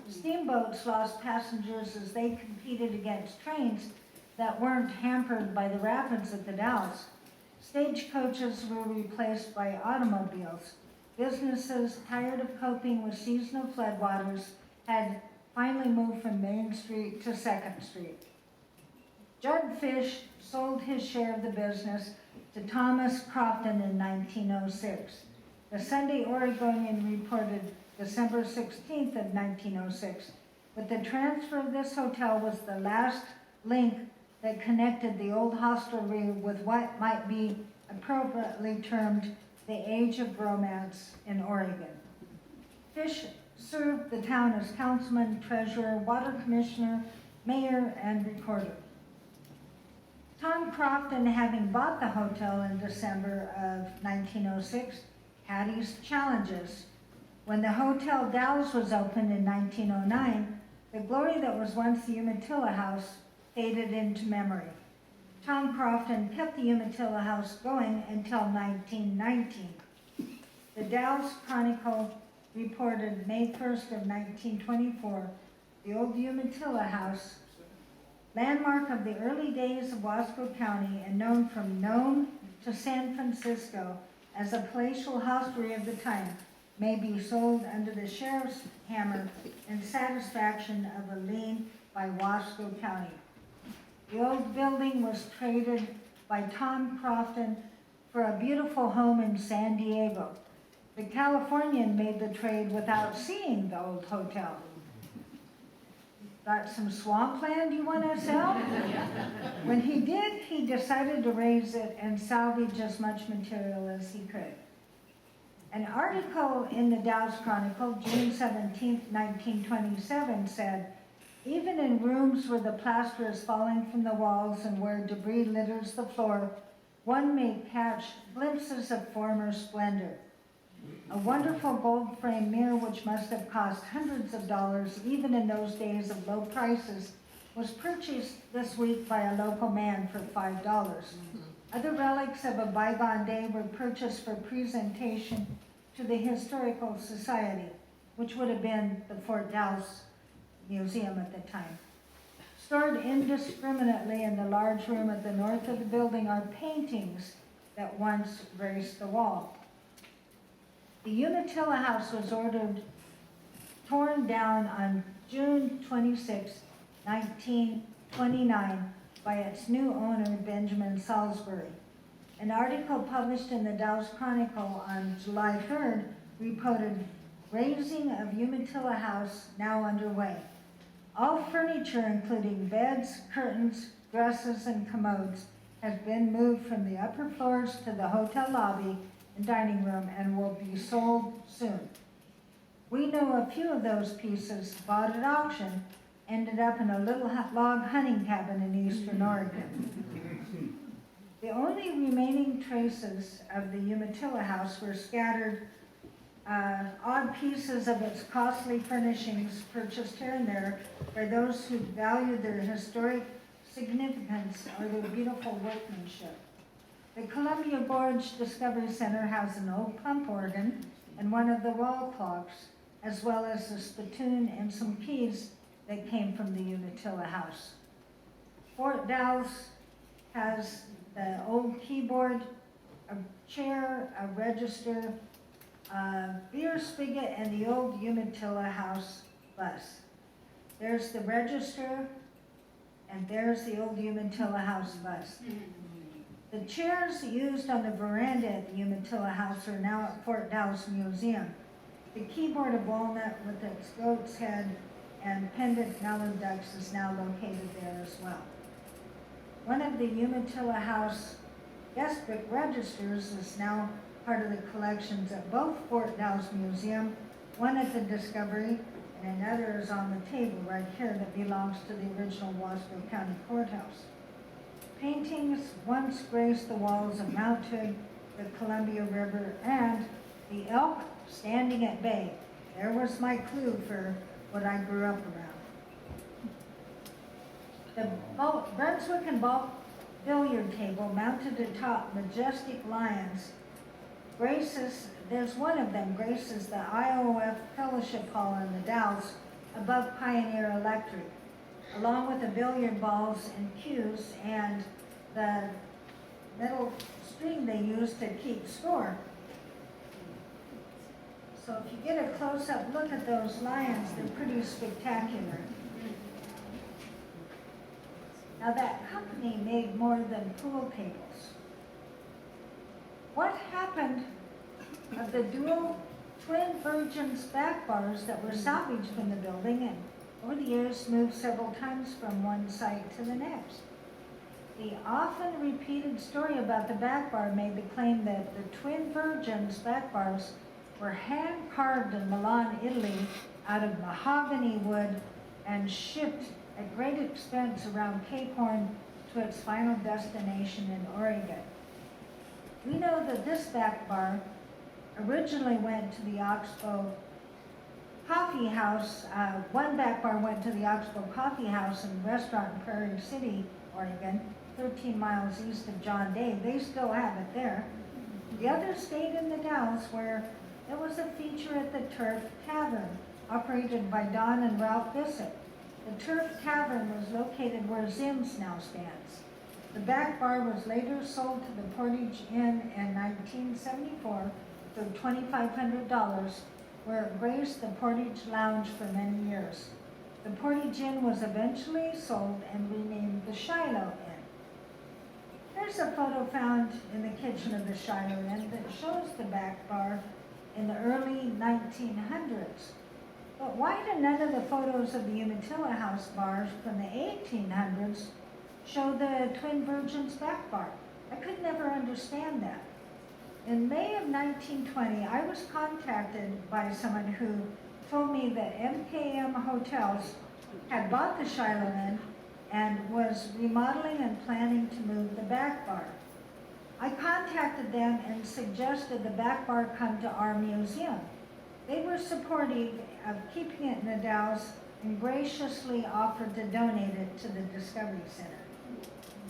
Steamboats lost passengers as they competed against trains that weren't hampered by the rapids at the Dalles. Stagecoaches were replaced by automobiles. Businesses, tired of coping with seasonal floodwaters, had finally moved from Main Street to 2nd Street. Judd Fish sold his share of the business to Thomas Crofton in 1906. The Sunday Oregonian reported December 16th of 1906, but the transfer of this hotel was the last link that connected the old hostelry with what might be appropriately termed the age of romance in Oregon. Fish served the town as councilman, treasurer, water commissioner, mayor, and recorder. Tom Crofton, having bought the hotel in December of 1906, had his challenges. When the Hotel Dalles was opened in 1909, the glory that was once the Umatilla House faded into memory. Tom Crofton kept the Umatilla House going until 1919. The Dalles Chronicle reported May 1st of 1924, the old Umatilla House, landmark of the early days of Wasco County and known from Nome to San Francisco as a palatial hostelry of the time, may be sold under the sheriff's hammer in satisfaction of a lien by Wasco County. The old building was traded by Tom Crofton for a beautiful home in San Diego. The Californian made the trade without seeing the old hotel. Got some swampland you want to sell? When he did, he decided to raise it and salvage as much material as he could. An article in the Dalles Chronicle, June 17, 1927, said, "Even in rooms where the plaster is falling from the walls and where debris litters the floor, one may catch glimpses of former splendor. A wonderful gold frame mirror, which must have cost hundreds of dollars, even in those days of low prices, was purchased this week by a local man for $5. Other relics of a bygone day were purchased for presentation to the Historical Society, which would have been the Fort Dalles Museum at the time. Stored indiscriminately in the large room at the north of the building are paintings that once graced the wall. The Umatilla House was torn down on June 26, 1929 by its new owner, Benjamin Salisbury. An article published in the Dalles Chronicle on July 3rd reported raising of Umatilla House now underway. All furniture, including beds, curtains, dresses, and commodes, has been moved from the upper floors to the hotel lobby and dining room and will be sold soon. We know a few of those pieces, bought at auction, ended up in a little log hunting cabin in eastern Oregon. The only remaining traces of the Umatilla House were scattered odd pieces of its costly furnishings purchased here and there by those who valued their historic significance or their beautiful workmanship. The Columbia Gorge Discovery Center has an old pump organ and one of the wall clocks, as well as a spittoon and some keys that came from the Umatilla House. Fort Dalles has the old keyboard, a chair, a register, a beer spigot, and the old Umatilla House bus. There's the register, and there's the old Umatilla House bus. The chairs used on the veranda at the Umatilla House are now at Fort Dalles Museum. The keyboard of walnut with its goat's head and pendant mallard ducks is now located there as well. One of the Umatilla House guest book registers is now part of the collections at both Fort Dalles Museum, one at the Discovery, and another is on the table right here that belongs to the original Wasco County Courthouse. Paintings once graced the walls of Mount Hood, the Columbia River, and the elk standing at bay. There was my clue for what I grew up around. The Brunswick and Balk billiard table mounted atop majestic lions graces, there's one of them, graces the IOF Fellowship Hall in the Dalles above Pioneer Electric, along with the billiard balls and cues and the metal string they use to keep score. So if you get a close-up look at those lions, they're pretty spectacular. Now that company made more than pool tables. What happened of the dual twin Virgins back bars that were salvaged from the building and over the years moved several times from one site to the next? The often repeated story about the back bar made the claim that the twin Virgins back bars were hand carved in Milan, Italy out of mahogany wood and shipped at great expense around Cape Horn to its final destination in Oregon. We know that this back bar originally went to the Oxbow Coffee House. One back bar went to the Oxbow Coffee House and Restaurant in Prairie City, Oregon, 13 miles east of John Day. They still have it there. The other stayed in the Dalles, where there was a feature at the Turf Tavern, operated by Don and Ralph Bissett. The Turf Tavern was located where Zim's now stands. The back bar was later sold to the Portage Inn in 1974 for $2,500, where it graced the Portage Lounge for many years. The Portage Inn was eventually sold and renamed the Shiloh Inn. There's a photo found in the kitchen of the Shiloh Inn that shows the back bar in the early 1900s. But why do none of the photos of the Umatilla House bars from the 1800s show the Twin Virgins back bar? I could never understand that. In May of 1920, I was contacted by someone who told me that MKM Hotels had bought the Shiloh Inn and was remodeling and planning to move the back bar. I contacted them and suggested the back bar come to our museum. They were supportive of keeping it in the Dalles and graciously offered to donate it to the Discovery Center.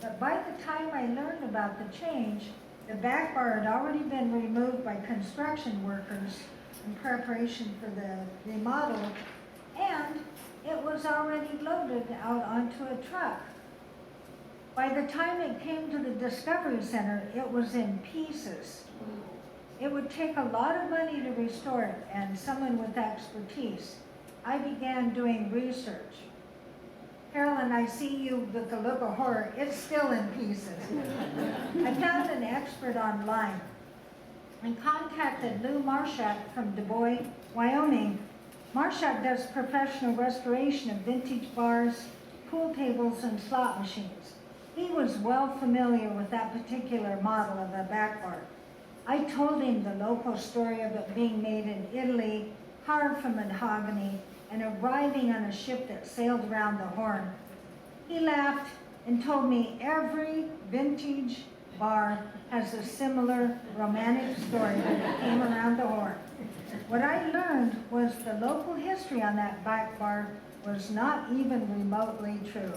But by the time I learned about the change, the back bar had already been removed by construction workers in preparation for the remodel, and it was already loaded out onto a truck. By the time it came to the Discovery Center, it was in pieces. It would take a lot of money to restore it, and someone with expertise. I began doing research. Carolyn, I see you with the look of horror. It's still in pieces. I found an expert online and contacted Lou Marshak from Du Bois, Wyoming. Marshak does professional restoration of vintage bars, pool tables, and slot machines. He was well familiar with that particular model of a back bar. I told him the local story of it being made in Italy, carved from mahogany, and arriving on a ship that sailed around the Horn. He laughed and told me every vintage bar has a similar romantic story that came around the Horn. What I learned was the local history on that back bar was not even remotely true.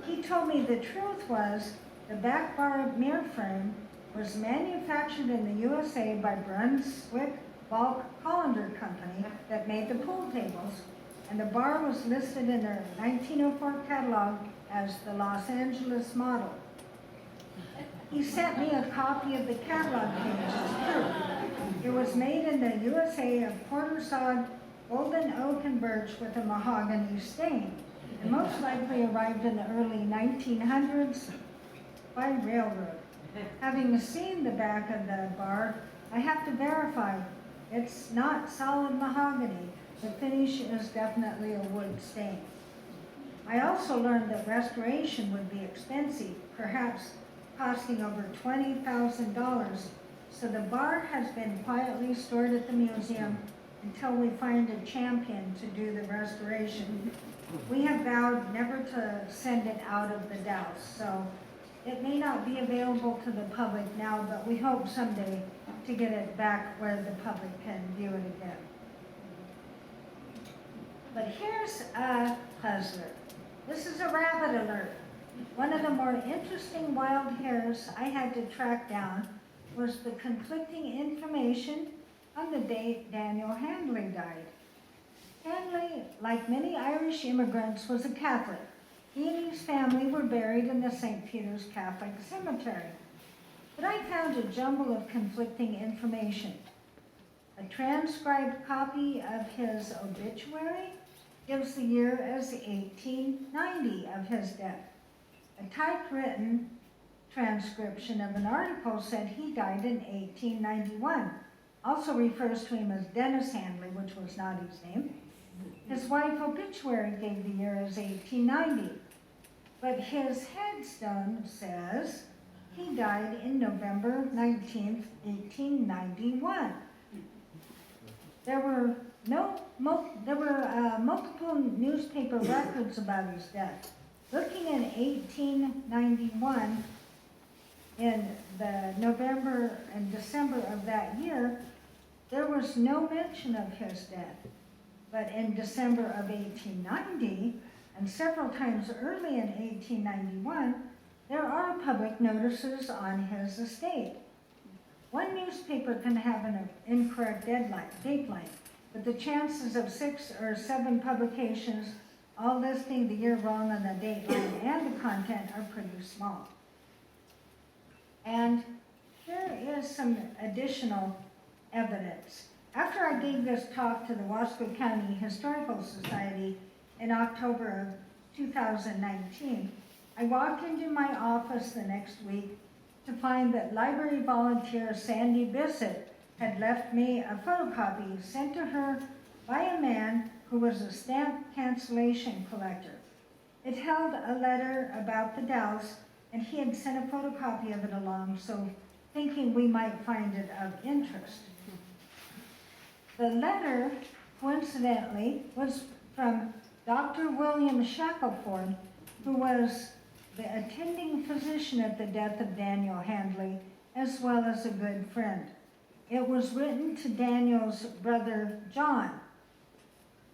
He told me the truth was The back bar mirror frame was manufactured in the USA by Brunswick Bulk Colander Company that made the pool tables, and the bar was listed in their 1904 catalog as the Los Angeles model. He sent me a copy of the catalog page as proof. It was made in the USA of quarter sawed golden oak and birch with a mahogany stain, and most likely arrived in the early 1900s by railroad. Having seen the back of the bar, I have to verify it's not solid mahogany. The finish is definitely a wood stain. I also learned that restoration would be expensive, perhaps costing over $20,000, so the bar has been quietly stored at the museum until we find a champion to do the restoration. We have vowed never to send it out of the Dalles, so it may not be available to the public now, but we hope someday to get it back where the public can view it again. But here's a puzzler. This is a rabbit alert. One of the more interesting wild hares I had to track down was the conflicting information on the date Daniel Handley died. Handley, like many Irish immigrants, was a Catholic. He and his family were buried in the St. Peter's Catholic Cemetery. But I found a jumble of conflicting information. A transcribed copy of his obituary gives the year as 1890 of his death. A typewritten transcription of an article said he died in 1891. Also refers to him as Dennis Handley, which was not his name. His wife obituary gave the year as 1890, but his headstone says he died in November 19th, 1891. There were multiple newspaper records about his death. Looking in 1891, in the November and December of that year, there was no mention of his death. But in December of 1890, and several times early in 1891, there are public notices on his estate. One newspaper can have an incorrect dateline, but the chances of 6 or 7 publications all listing the year wrong on the dateline and the content are pretty small. And here is some additional evidence. After I gave this talk to the Wasco County Historical Society in October of 2019, I walked into my office the next week to find that library volunteer Sandy Buce had left me a photocopy sent to her by a man who was a stamp cancellation collector. It held a letter about the Dalles, and he had sent a photocopy of it along, so thinking we might find it of interest. The letter, coincidentally, was from Dr. William Shackelford, who was the attending physician at the death of Daniel Handley, as well as a good friend. It was written to Daniel's brother John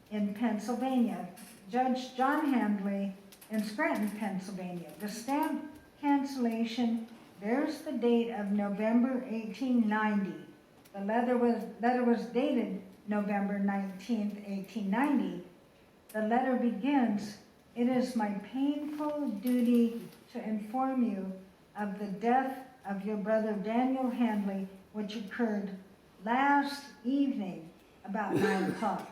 in Pennsylvania, Judge John Handley in Scranton, Pennsylvania. The stamp cancellation bears the date of November 1890. The letter was dated November 19th, 1890. The letter begins, "It is my painful duty to inform you of the death of your brother Daniel Handley, which occurred last evening about 9 o'clock.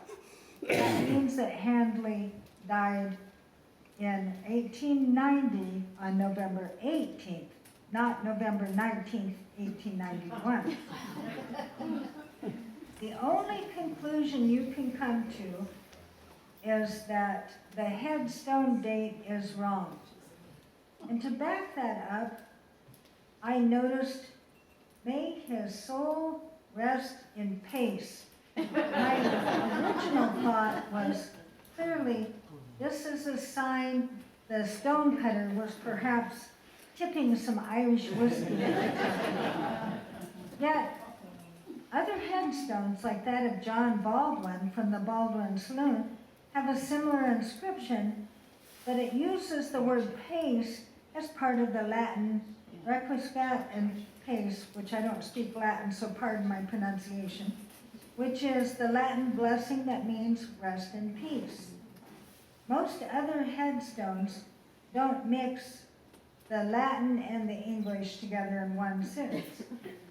That means that Handley died in 1890 on November 18th, not November 19th, 1891. The only conclusion you can come to is that the headstone date is wrong. And to back that up, I noticed, "May his soul rest in peace." My original thought was, clearly, this is a sign the stonecutter was perhaps tipping some Irish whiskey. Yet, other headstones, like that of John Baldwin from the Baldwin Saloon, have a similar inscription, but it uses the word pace as part of the Latin requiescat and pace, which I don't speak Latin, so pardon my pronunciation, which is the Latin blessing that means rest in peace. Most other headstones don't mix the Latin and the English together in one sentence.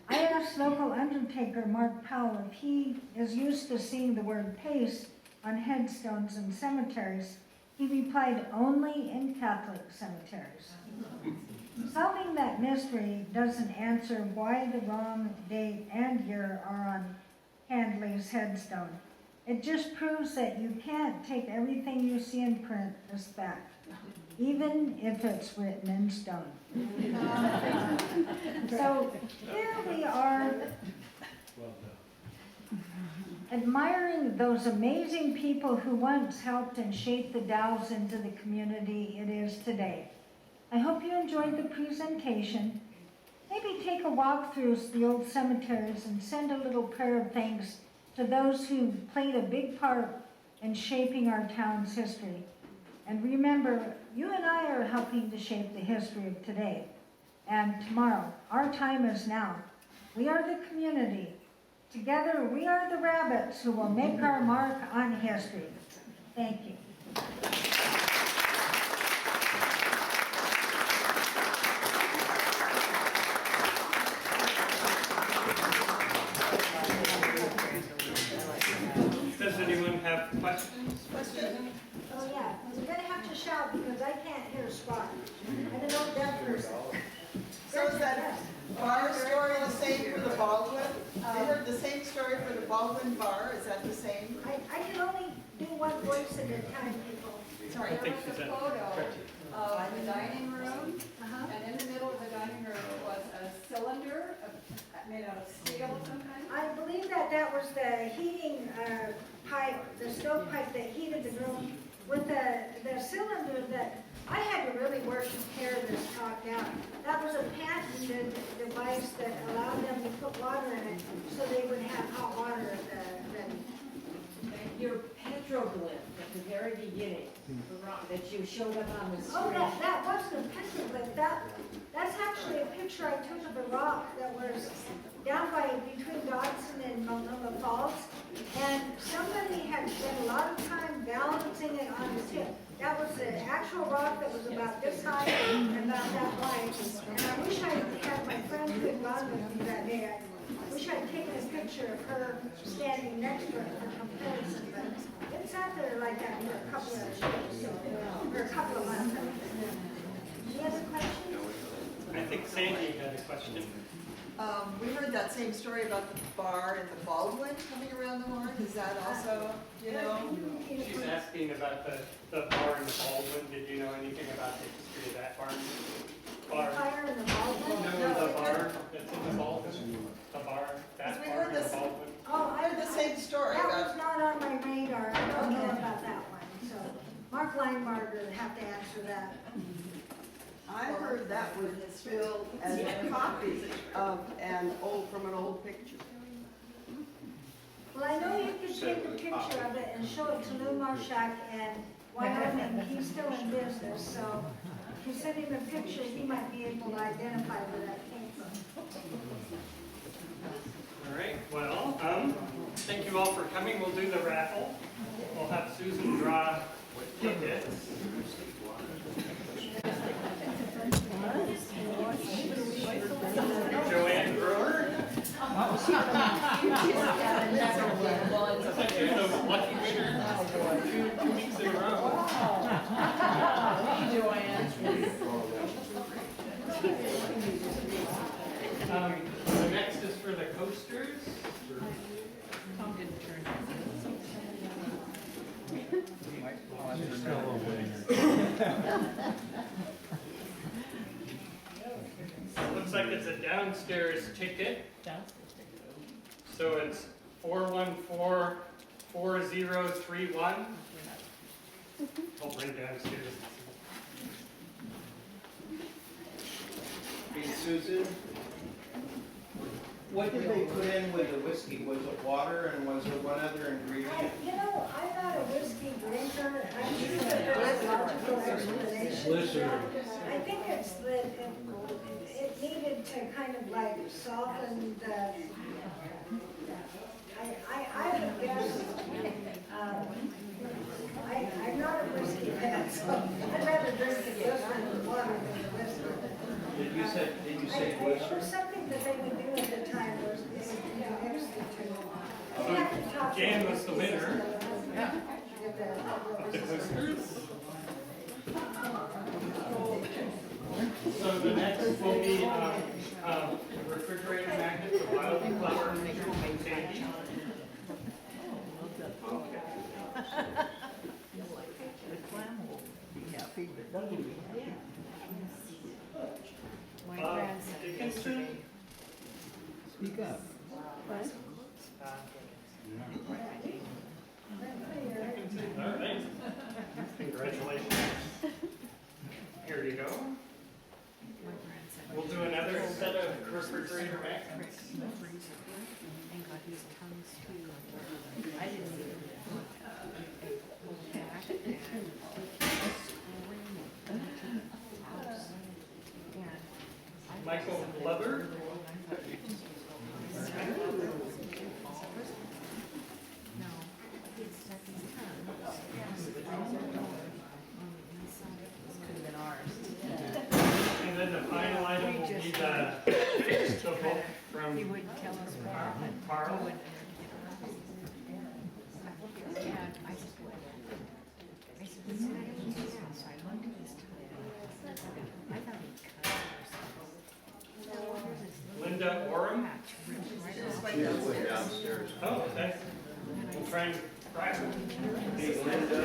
I asked local undertaker Mark Powell if he is used to seeing the word pace on headstones in cemeteries. He replied, only in Catholic cemeteries. Solving that mystery doesn't answer why the wrong date and year are on Handley's headstone. It just proves that you can't take everything you see in print as fact, even if it's written in stone. So here we are, admiring those amazing people who once helped and shaped the Dalles into the community it is today. I hope you enjoyed the presentation. Maybe take a walk through the old cemeteries and send a little prayer of thanks to those who played a big part in shaping our town's history. And remember, you and I are helping to shape the history of today and tomorrow. Our time is now. We are the community. Together, we are the rabbits who will make our mark on history. Thank you. Does anyone have questions? Oh yeah, you're gonna have to shout because I can't hear squat. I don't know that person. So is that bar story the same for the Baldwin? I heard the same story for the Baldwin bar, is that the same? I can only do one voice at a time, people. Sorry. I think she's There at was a photo of the dining room, and in the middle of the dining room was a cylinder made out of steel of some kind. I believe that was the heating pipe, the stove pipe that heated the room with the cylinder that I had to really work to tear this top down. That was a patented device that allowed them to put water in it so they would have hot water ready. Your petroglyph at the very beginning, the rock that you showed up on the Oh, screen. that wasn't a petroglyph. That's actually a picture I took of a rock that was down between Dodson and Multnomah Falls. And somebody had spent a lot of time balancing it on the tip. That was the actual rock that was about this high and about that wide. And I wish I had my friend who had gone with me that day. I wish I'd taken a picture of her standing next to it for comparison. But it sat there like that for a couple of days, or a couple of months. Any other questions? I think Sandy had a question. We heard that same story about the bar and the Baldwin coming around the horn, is that also, you know? She's asking about the bar in the Baldwin. Did you know anything about the history of that barn? Bar? Fire in the Baldwin? No, the bar that's in the Baldwin. The bar, that We bar heard in the this- Baldwin. Oh, I heard the same story That about, was not on my radar. I don't know about that one. So Mark Linebarger would have to answer that. I heard that was billed as a copy of from an old picture. Well, I know you could take a picture of it and show it to Lou Marshak in Wyoming. He's still in business, so if you send him a picture, he might be able to identify where that came from. All right, well, thank you all for coming. We'll do the raffle. We'll have Susan draw tickets. Joanne Brewer. You're the lucky winner. 2 weeks in a row. The next is for the coasters. Looks like it's a downstairs ticket. So it's 414-4031. I'll bring downstairs. Hey, Susan, what did they put in with the whiskey? Was it water and was there one other ingredient? You know, I'm not a whiskey drinker. I'm sure that there's a logical explanation. I think it's kind of like softened, I would guess, I'm not a whiskey fan, so I'd rather drink the glycerin and water than the whiskey. Did you say It Buce? was something that they would do at the time, was they would mix the two. You'd have to talk to Jan the was the whiskey winner. system. Get the- So the next will be refrigerator magnet for wildflower and candy. Dickinson. Speak up. All right. Congratulations. Here you go. We'll do another set of refrigerator magnets. Michael Glover. And then the final item will be the book from Carl. Linda Oram. Downstairs. Oh, that's, we'll try and grab her. Hey, Linda.